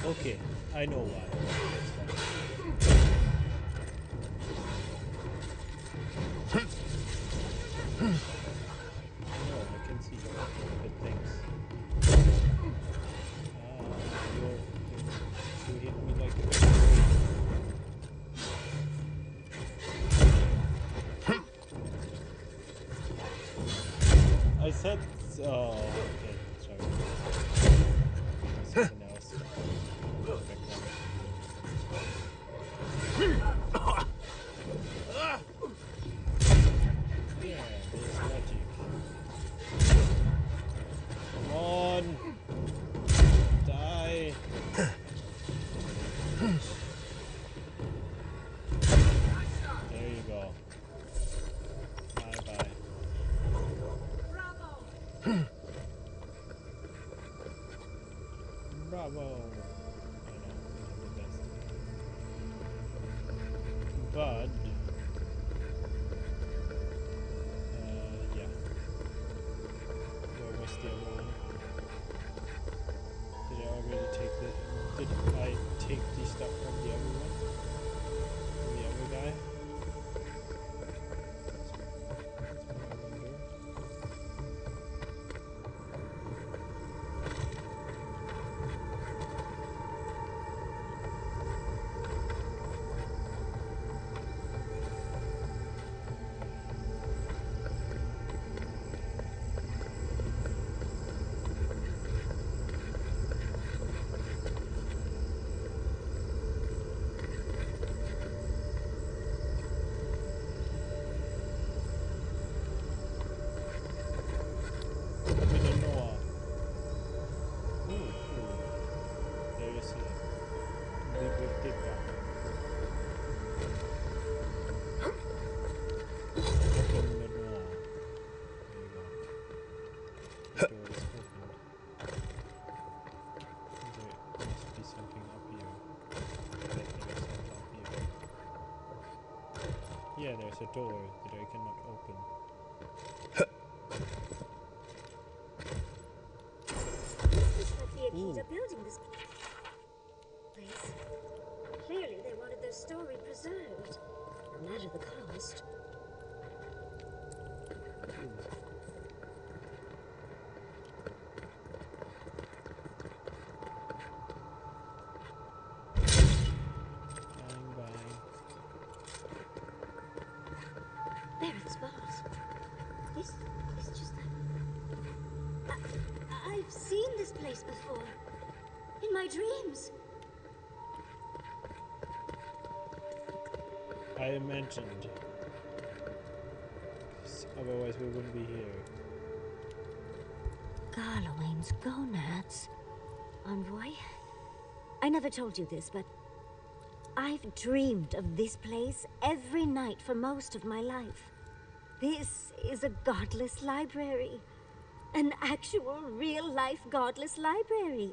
Okay, I know why. No, I can see. But thanks. You hit me like a I said. Oh, okay. Sorry. Something else. Yeah, there's logic. Come on! Die! There you go. Bye bye. Bravo! I know, I'm the best. But yeah. Where was the other one? Did I already take the stuff from the other one. From the other guy. That's what I wonder. Noah. Ooh, cool. There is a biblioteca. Open the door. There you go. The door is opened. There must be something up here. I think there's something up here. Yeah, there's a door that I cannot open. Looks like the Akita are building this place. Clearly they wanted their story preserved, no matter the cost. Bang, bang. There it spells. This is just that. I've seen this place before. In my dreams. I imagined. 'Cause otherwise we wouldn't be here. Garlowane's gonads. Envoy? I never told you this, but I've dreamed of this place every night for most of my life. This is a godless library. An actual, real-life godless library.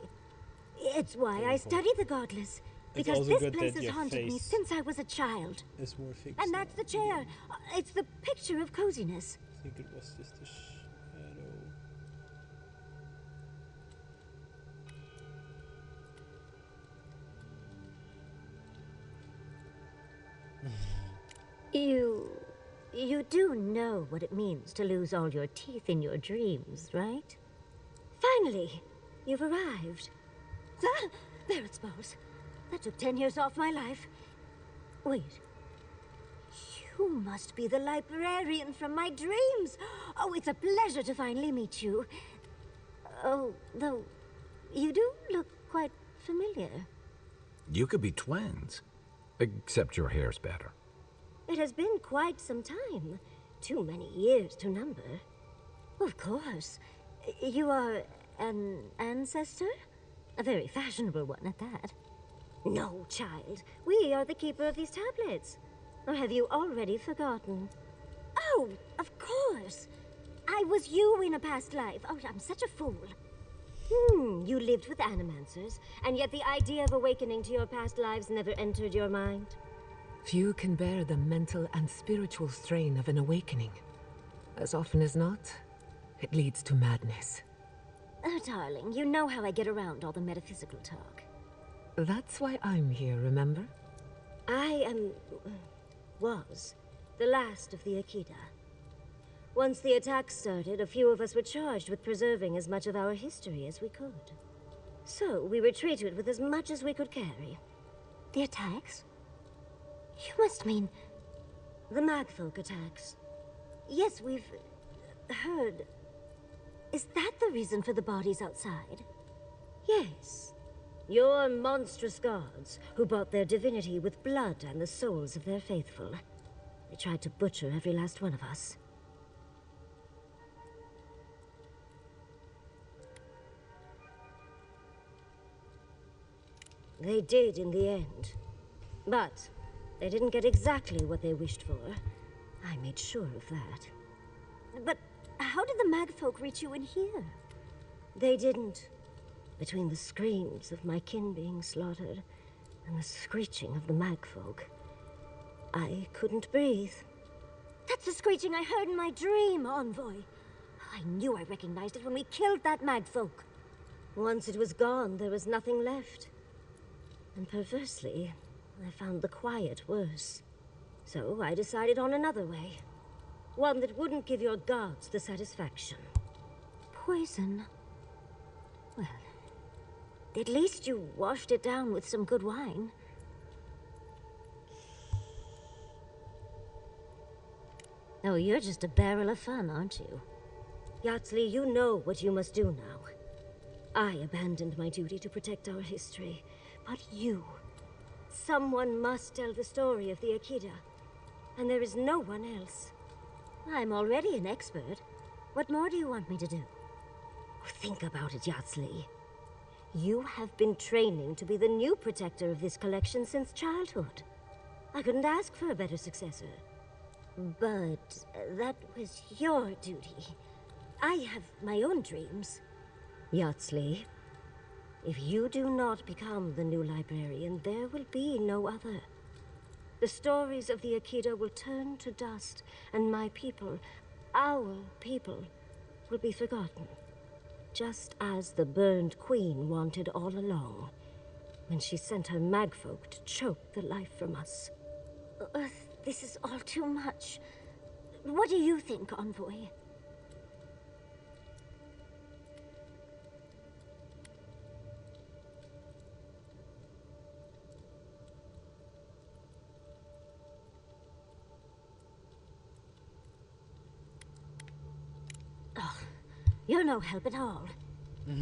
It's why I study the godless. It's Because also this good place that has your haunted me face since I was a child. is more fixed. And that's the chair. It's the picture of coziness. I think it was just a shadow. You do know what it means to lose all your teeth in your dreams, right? Finally, you've arrived. Ah, there it spells. That took 10 years off my life. Wait. You must be the librarian from my dreams. Oh, it's a pleasure to finally meet you. Oh, though, you do look quite familiar. You could be twins. Except your hair's better. It has been quite some time. Too many years to number. Of course. You are an ancestor? A very fashionable one at that. No, child. We are the keeper of these tablets. Or have you already forgotten? Oh, of course. I was you in a past life. Oh, I'm such a fool. You lived with animancers, and yet the idea of awakening to your past lives never entered your mind. Few can bear the mental and spiritual strain of an awakening. As often as not, it leads to madness. Oh, darling, you know how I get around all the metaphysical talk. That's why I'm here, remember? I was the last of the Akita. Once the attack started, a few of us were charged with preserving as much of our history as we could. So we retreated with as much as we could carry. The attacks? You must mean the Magfolk attacks. Yes, we've heard. Is that the reason for the bodies outside? Yes. Your monstrous gods, who bought their divinity with blood and the souls of their faithful. They tried to butcher every last one of us. They did in the end. But they didn't get exactly what they wished for. I made sure of that. But how did the Magfolk reach you in here? They didn't. Between the screams of my kin being slaughtered and the screeching of the Magfolk, I couldn't breathe. That's the screeching I heard in my dream, Envoy. I knew I recognized it when we killed that Magfolk. Once it was gone, there was nothing left. And perversely, I found the quiet worse. So I decided on another way. One that wouldn't give your guards the satisfaction. Poison? Well, at least you washed it down with some good wine. Oh, you're just a barrel of fun, aren't you? Yardsley, you know what you must do now. I abandoned my duty to protect our history, but you... Someone must tell the story of the Akida, and there is no one else. I'm already an expert. What more do you want me to do? Think about it, Yardsley. You have been training to be the new protector of this collection since childhood. I couldn't ask for a better successor. But that was your duty. I have my own dreams. Yardsley, if you do not become the new librarian, there will be no other. The stories of the Akida will turn to dust, and my people, our people, will be forgotten. Just as the burned queen wanted all along, when she sent her magfolk to choke the life from us. This is all too much. What do you think, Envoy? Oh, you're no help at all.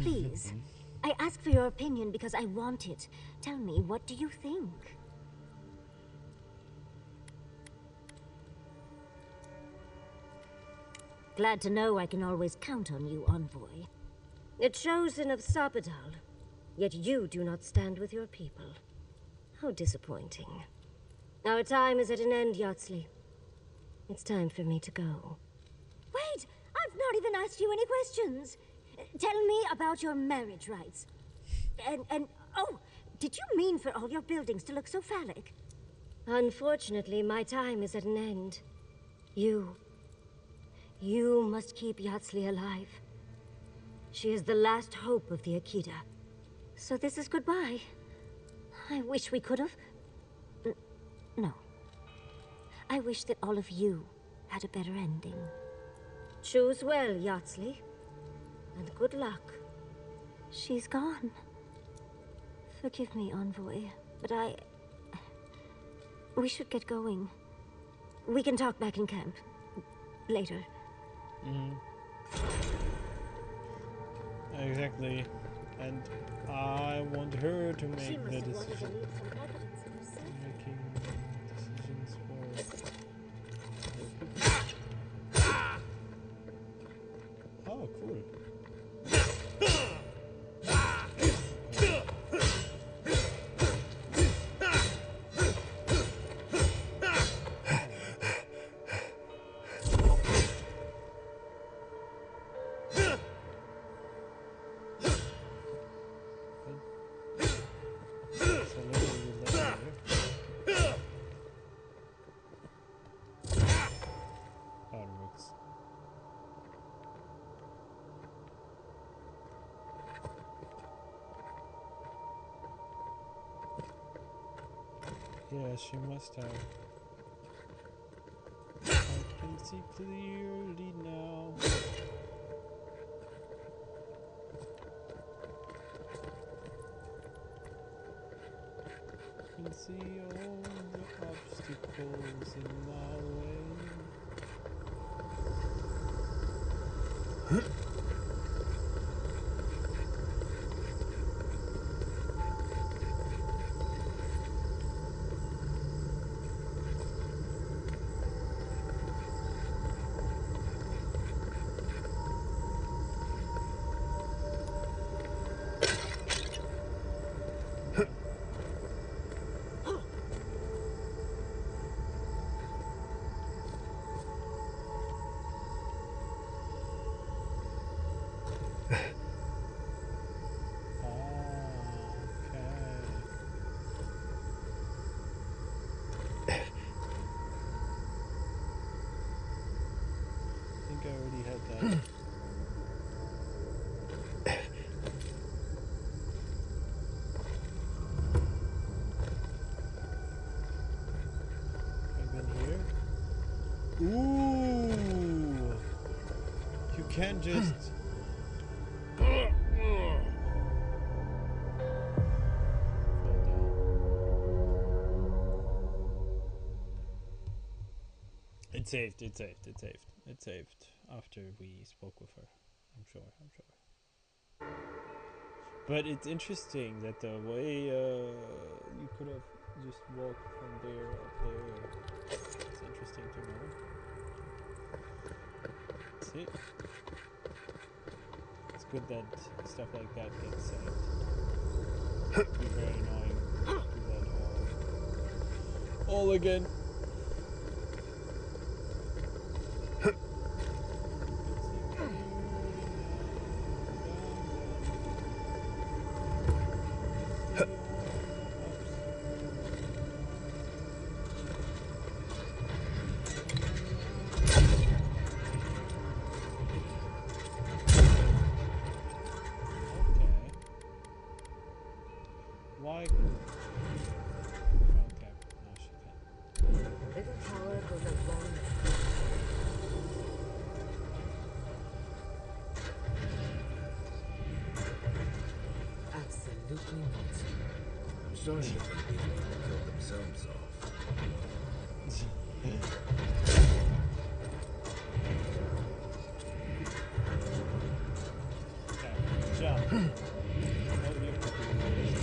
Please, I ask for your opinion because I want it. Tell me, what do you think? Glad to know I can always count on you, Envoy. A chosen of Sabadal, yet you do not stand with your people. How disappointing. Our time is at an end, Yardsley. It's time for me to go. Wait! I've not even asked you any questions! Tell me about your marriage rights. Oh, did you mean for all your buildings to look so phallic? Unfortunately, my time is at an end. You must keep Yardsley alive. She is the last hope of the Akida. So this is goodbye. I wish we could have... No. I wish that all of you had a better ending. Choose well, Yardsley. And good luck. She's gone. Forgive me, Envoy, but we should get going. We can talk back in camp. Later. Exactly. And I want her to make the decision. Making decisions for... Oh, cool. Yes, she must have. I can see clearly now. I can see all the obstacles in my way. I'm just... It saved, it saved, it saved. It saved after we spoke with her. I'm sure, I'm sure. But it's interesting that the way you could have just walked from there up there. It's interesting to know. See? It's good that stuff like that gets saved. It'd be very annoying to do that all again. Why? Okay, now she can. Little power goes a long way. Absolutely not. I'm starting to think these people killed themselves off. Okay, jump. All you have to do is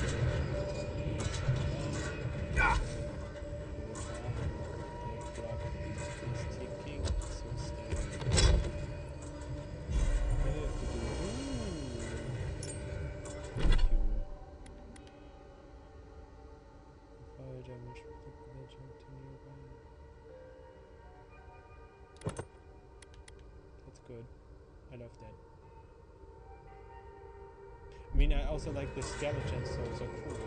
the clock is ticking, so stay. All you have to do. Thank you. Fire damage with the jump to nearby. That's good. I love that. I mean, I also like the skeletons, those are cool,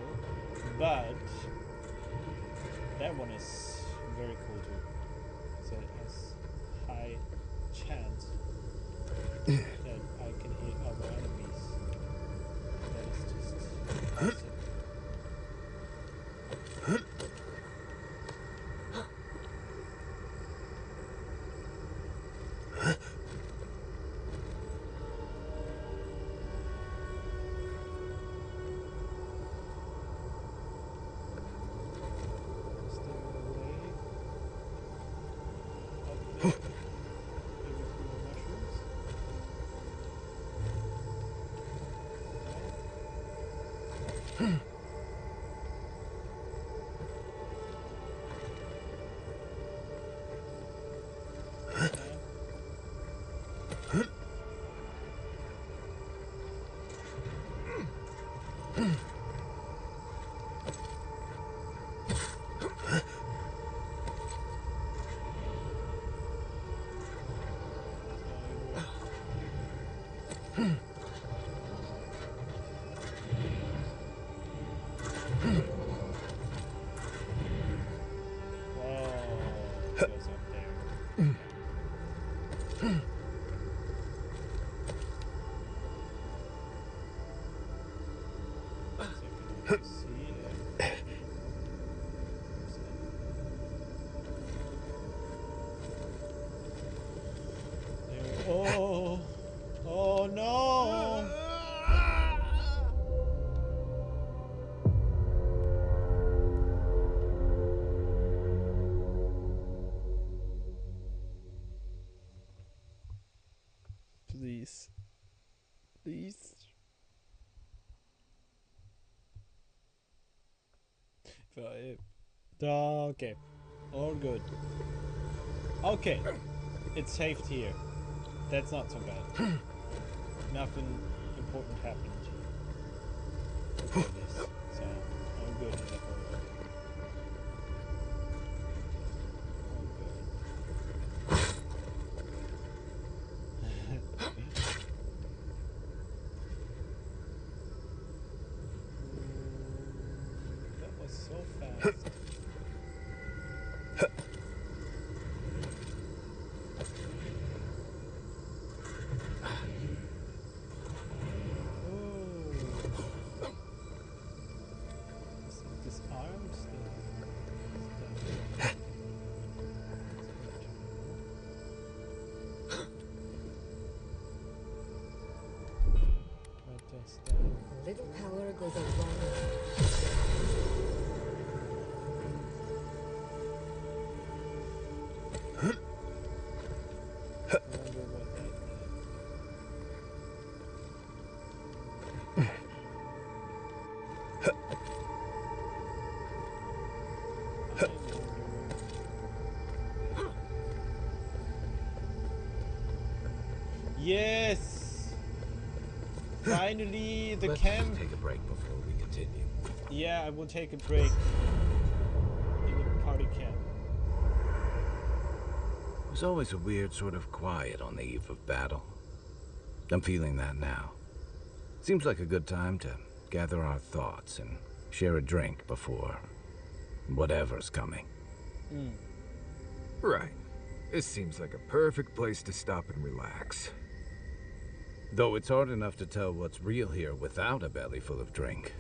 but that one is very cool too. So it has high chance that I can hit other enemies. That is just awesome. Oh, oh no! Please, please. Okay, all good. Okay, it's saved here. That's not so bad. Nothing important happened before this, so all good in the whole. All good. That was so fast. Oh. camp. Take a break before we continue. Yeah, I will take a break in the party camp. There's always a weird sort of quiet on the eve of battle. I'm feeling that now. Seems like a good time to gather our thoughts and share a drink before whatever's coming. Right. This seems like a perfect place to stop and relax. Though it's hard enough to tell what's real here without a belly full of drink.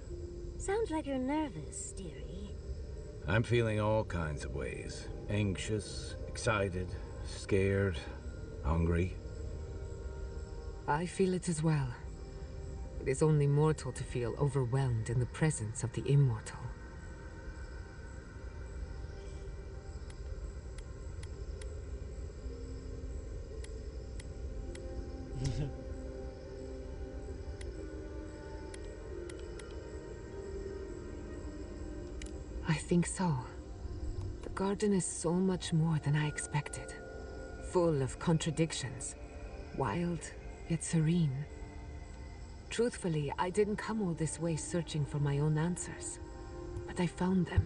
Sounds like you're nervous, dearie. I'm feeling all kinds of ways. Anxious, excited, scared, hungry. I feel it as well. It is only mortal to feel overwhelmed in the presence of the immortal. I think so. The garden is so much more than I expected. Full of contradictions. Wild, yet serene. Truthfully, I didn't come all this way searching for my own answers. But I found them.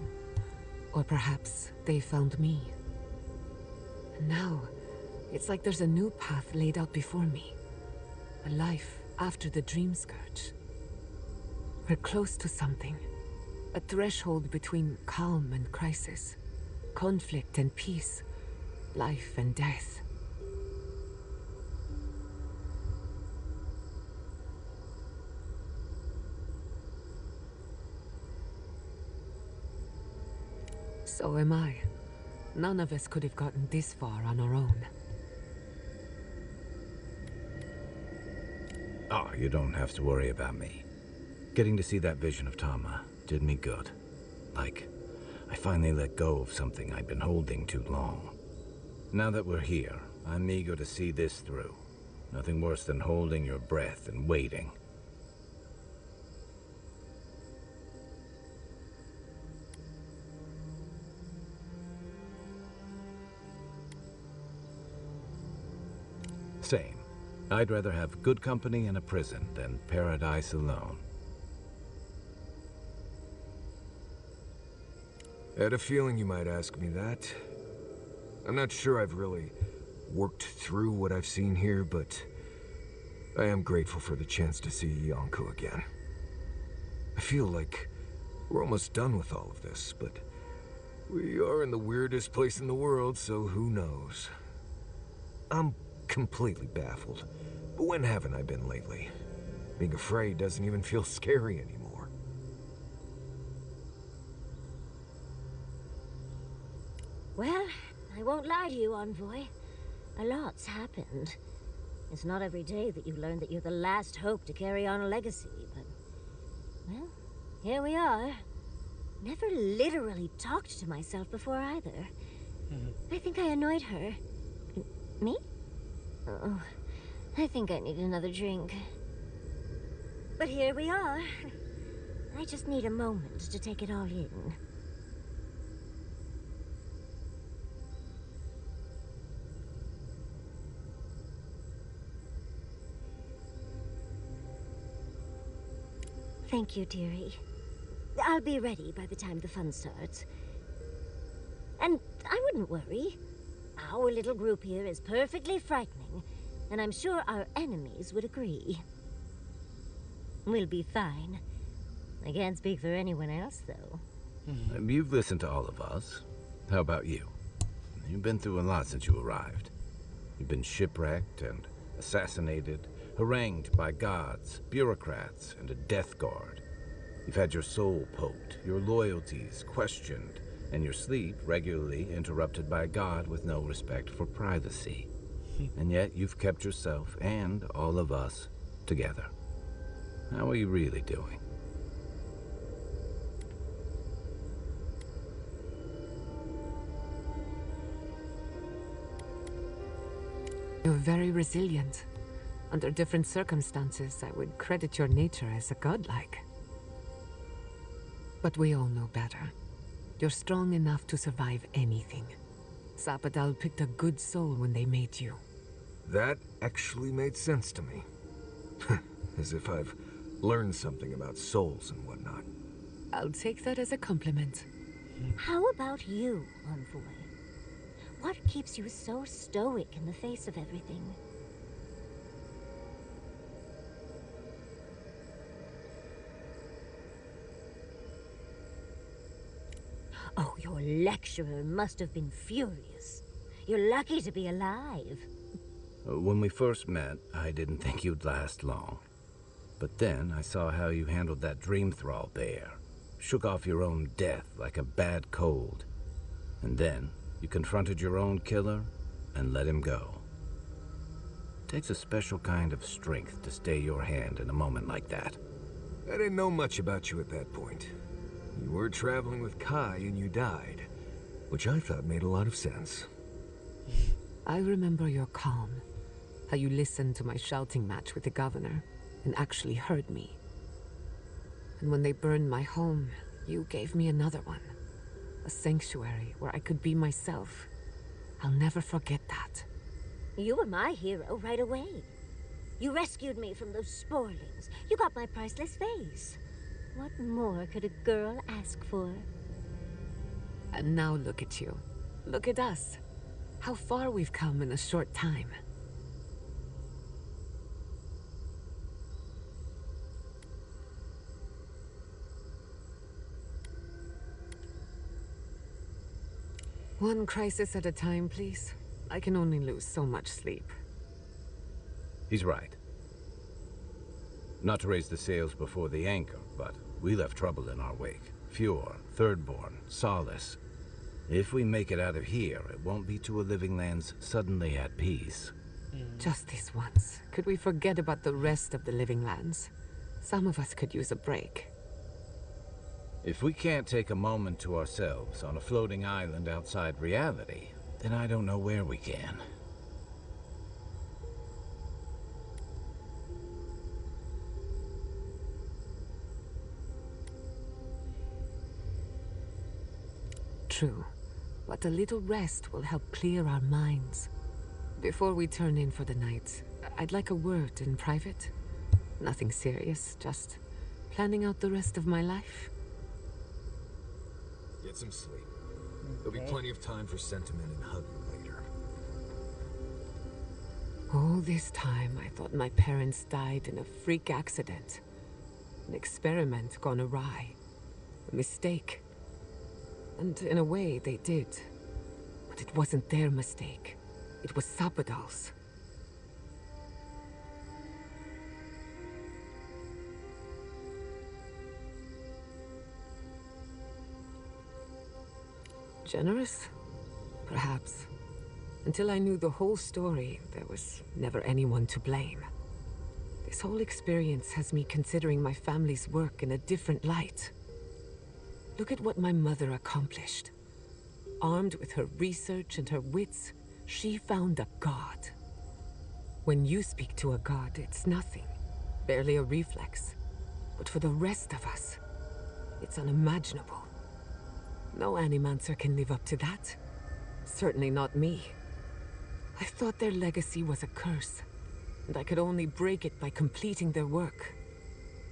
Or perhaps they found me. And now, it's like there's a new path laid out before me. A life after the dream scourge. We're close to something. A threshold between calm and crisis. Conflict and peace. Life and death. So am I. None of us could have gotten this far on our own. Oh, you don't have to worry about me. Getting to see that vision of Tama did me good. Like, I finally let go of something I'd been holding too long. Now that we're here, I'm eager to see this through. Nothing worse than holding your breath and waiting. Same. I'd rather have good company in a prison than paradise alone. I had a feeling you might ask me that. I'm not sure I've really worked through what I've seen here, but I am grateful for the chance to see Yonko again. I feel like we're almost done with all of this, but we are in the weirdest place in the world, so who knows? I'm completely baffled. But when haven't I been lately? Being afraid doesn't even feel scary anymore. Well, I won't lie to you, Envoy. A lot's happened. It's not every day that you learn that you're the last hope to carry on a legacy, but... well, here we are. Never literally talked to myself before either. I think I annoyed her. Me? Oh, I think I need another drink. But here we are. I just need a moment to take it all in. Thank you, dearie. I'll be ready by the time the fun starts. And I wouldn't worry. Our little group here is perfectly frightening, and I'm sure our enemies would agree. We'll be fine. I can't speak for anyone else, though. You've listened to all of us. How about you? You've been through a lot since you arrived. You've been shipwrecked and assassinated, harangued by gods, bureaucrats, and a death guard. You've had your soul poked, your loyalties questioned, and your sleep regularly interrupted by a god with no respect for privacy. And yet you've kept yourself and all of us together. How are you really doing? You're very resilient. Under different circumstances, I would credit your nature as a godlike. But we all know better. You're strong enough to survive anything. Zapadal picked a good soul when they made you. That actually made sense to me. As if I've learn something about souls and whatnot. I'll take that as a compliment. How about you, Envoy? What keeps you so stoic in the face of everything? Oh, your lecturer must have been furious. You're lucky to be alive. When we first met, I didn't think you'd last long. But then I saw how you handled that dream thrall there. Shook off your own death like a bad cold. And then you confronted your own killer and let him go. Takes a special kind of strength to stay your hand in a moment like that. I didn't know much about you at that point. You were traveling with Kai and you died, which I thought made a lot of sense. I remember your calm, how you listened to my shouting match with the governor and actually heard me. And when they burned my home, you gave me another one. A sanctuary where I could be myself. I'll never forget that. You were my hero right away. You rescued me from those sporelings. You got my priceless face. What more could a girl ask for? And now look at you. Look at us. How far we've come in a short time. One crisis at a time, please. I can only lose so much sleep. He's right. Not to raise the sails before the anchor, but we left trouble in our wake. Fjord, Thirdborn, Solace. If we make it out of here, it won't be to a living lands suddenly at peace. Just this once. Could we forget about the rest of the living lands? Some of us could use a break. If we can't take a moment to ourselves on a floating island outside reality, then I don't know where we can. True, but a little rest will help clear our minds. Before we turn in for the night, I'd like a word in private. Nothing serious, just planning out the rest of my life. Get some sleep. There'll be plenty of time for sentiment and hugging later. All this time, I thought my parents died in a freak accident. An experiment gone awry. A mistake. And in a way, they did. But it wasn't their mistake. It was Sabadal's. Generous? Perhaps. Until I knew the whole story, there was never anyone to blame. This whole experience has me considering my family's work in a different light. Look at what my mother accomplished. Armed with her research and her wits, she found a god. When you speak to a god, it's nothing. Barely a reflex. But for the rest of us, it's unimaginable. No animancer can live up to that. Certainly not me. I thought their legacy was a curse, and I could only break it by completing their work.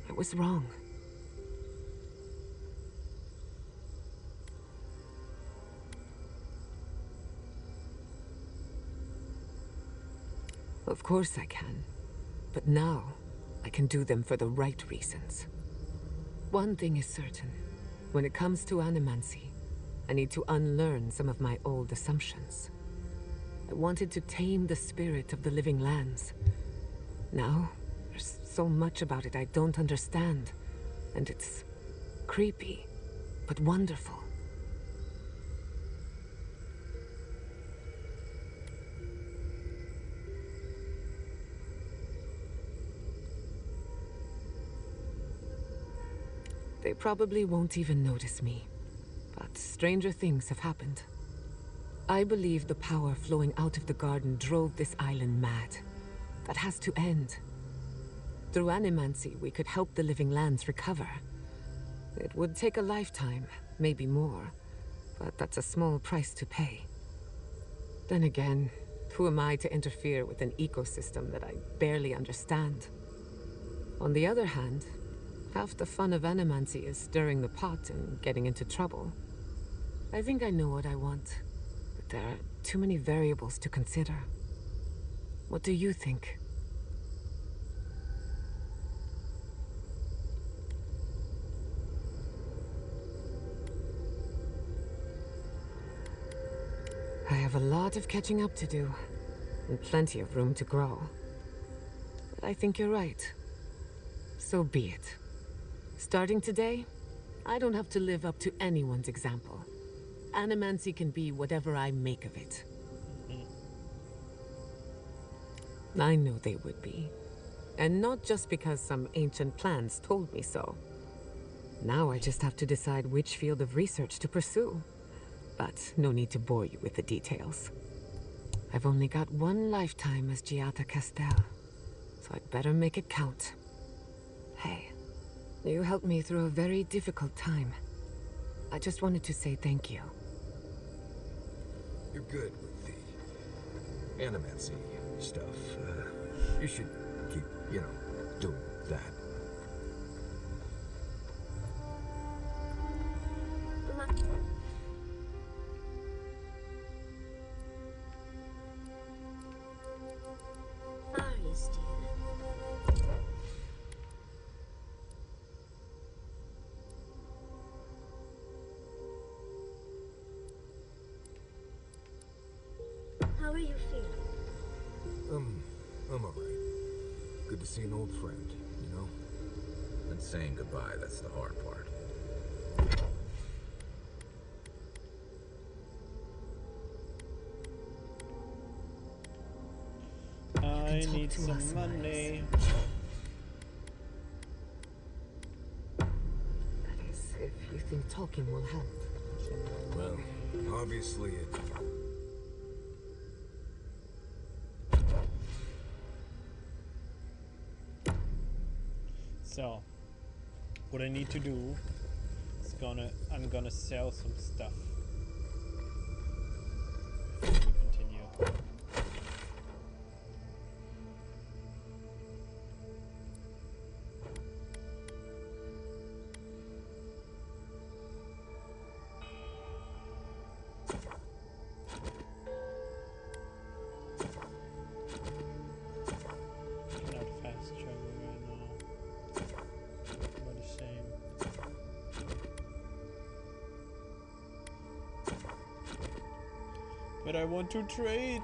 I was wrong. Of course I can. But now, I can do them for the right reasons. One thing is certain. When it comes to animancy, I need to unlearn some of my old assumptions. I wanted to tame the spirit of the living lands. Now, there's so much about it I don't understand. And it's creepy, but wonderful. They probably won't even notice me. But stranger things have happened. I believe the power flowing out of the garden drove this island mad. That has to end. Through animancy, we could help the living lands recover. It would take a lifetime, maybe more. But that's a small price to pay. Then again, who am I to interfere with an ecosystem that I barely understand? On the other hand, Half the fun of animancy is stirring the pot and getting into trouble. I think I know what I want, but there are too many variables to consider. What do you think? I have a lot of catching up to do, and plenty of room to grow. But I think you're right. So be it. Starting today, I don't have to live up to anyone's example. Animancy can be whatever I make of it. I know they would be. And not just because some ancient plans told me so. Now I just have to decide which field of research to pursue. But no need to bore you with the details. I've only got one lifetime as Giata Castel, so I'd better make it count. Hey, you helped me through a very difficult time. I just wanted to say thank you. You're good with the animancy stuff. You should keep, doing that. How are you feeling? I'm alright. Good to see an old friend, And saying goodbye, that's the hard part. I need some money. That is, if you think talking will help. well, obviously it... So, what I need to do is I'm gonna sell some stuff. Before we continue. Cannot fast travel right now. What a shame. But I want to trade.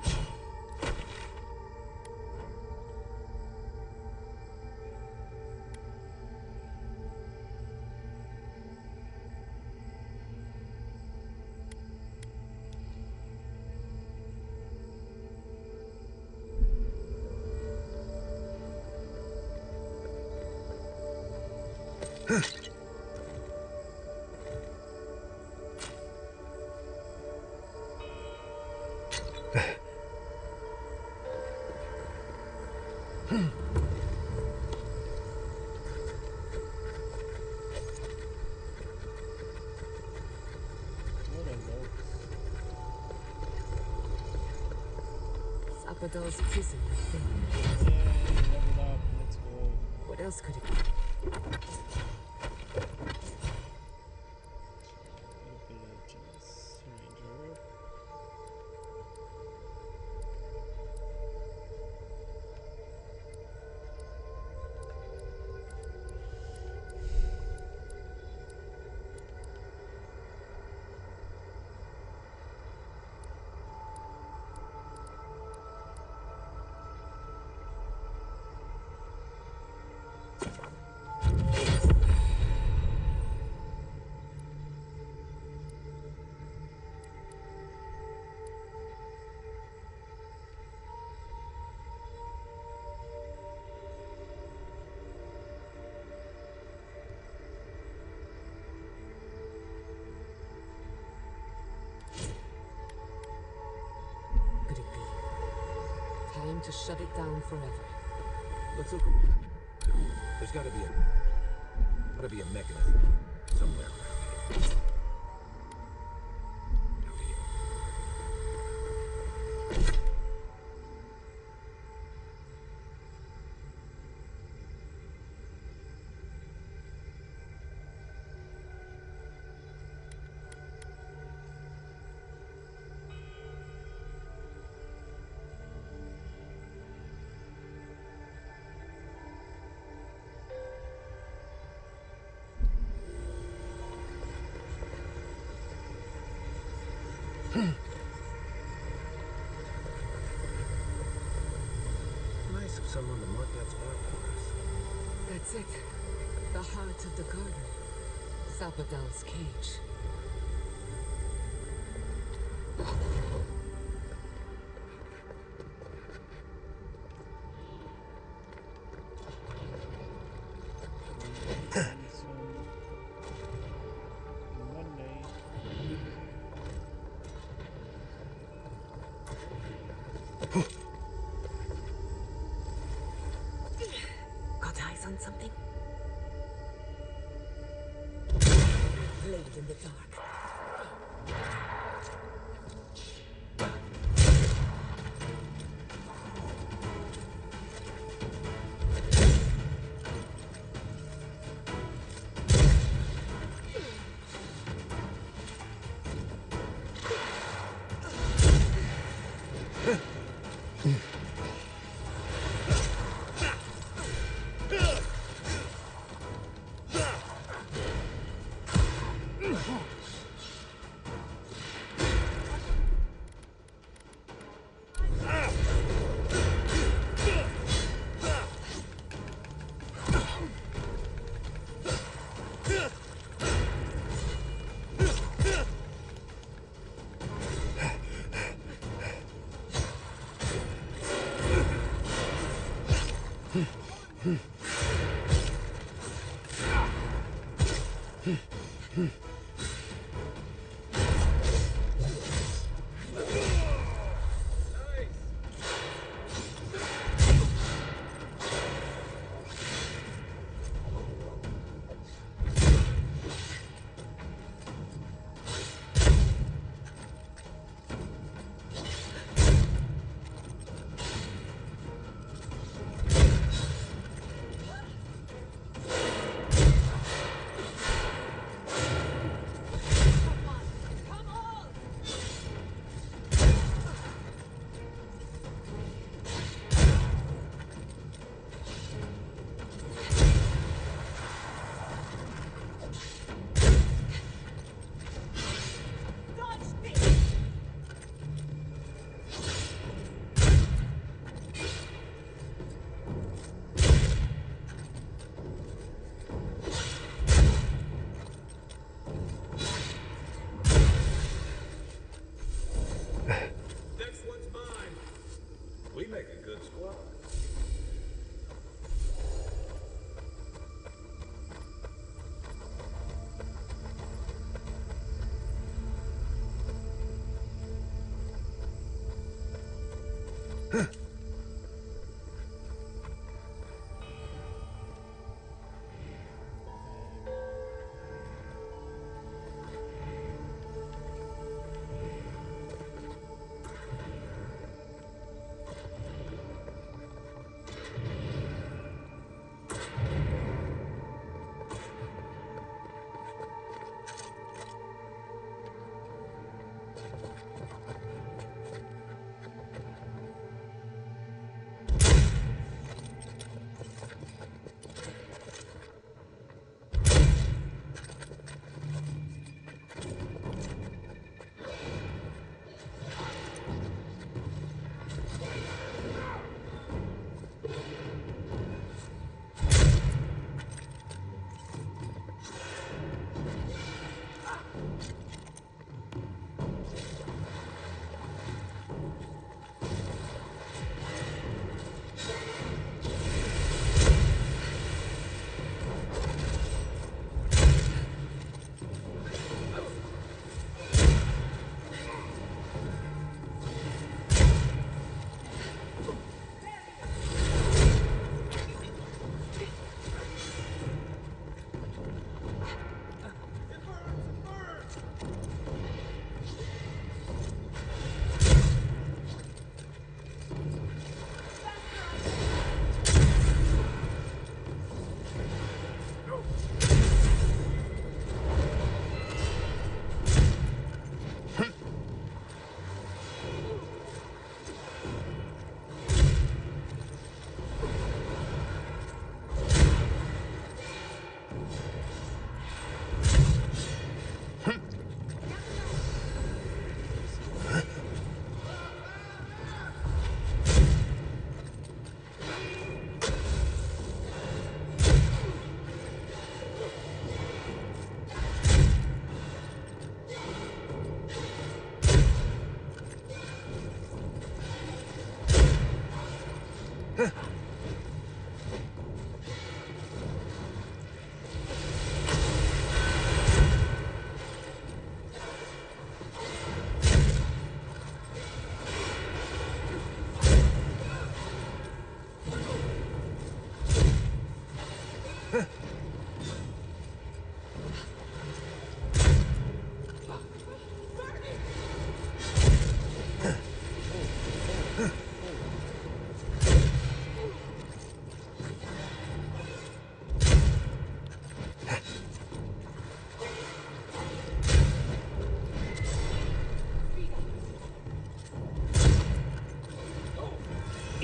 What are those? Sapador's prison, I think. Yay, level up, let's go. What else could it be? Abilities, ranger. Could it be? Time to shut it down forever. Let's look... There's gotta be a mechanism somewhere around here. Nice of someone to mark that spot for us. That's it. The heart of the garden. Sapodal's cage. Got eyes on something? Blade in the dark.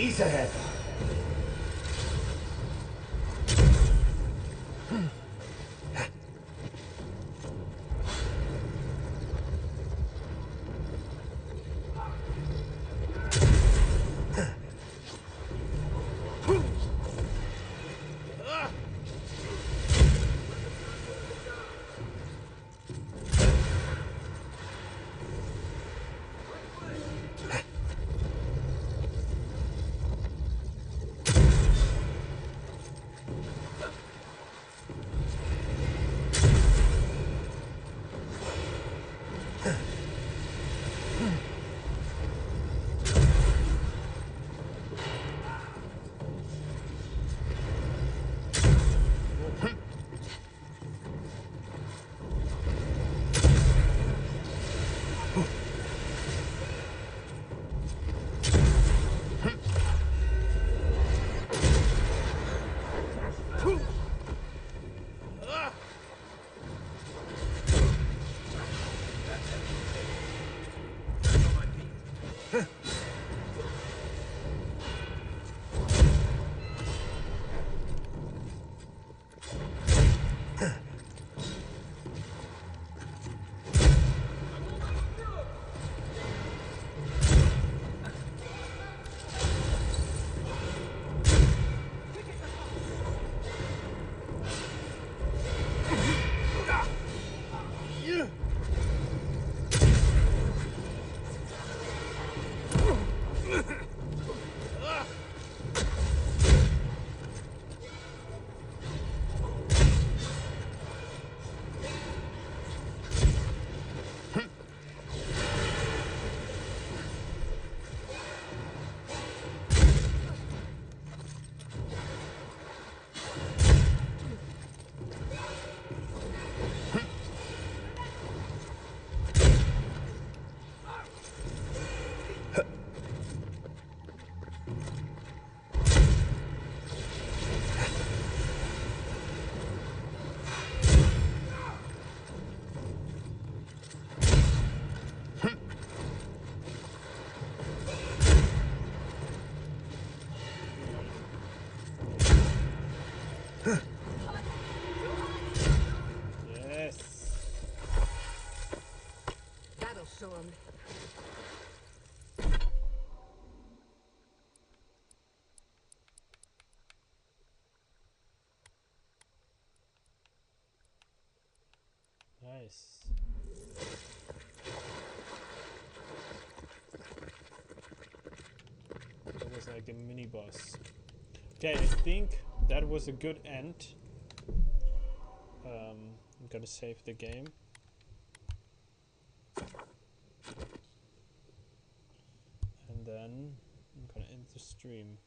Ease ahead. Yes. That'll show him. Nice. That was like a mini boss. Okay, I think that was a good end. I'm gonna save the game. And then I'm gonna end the stream.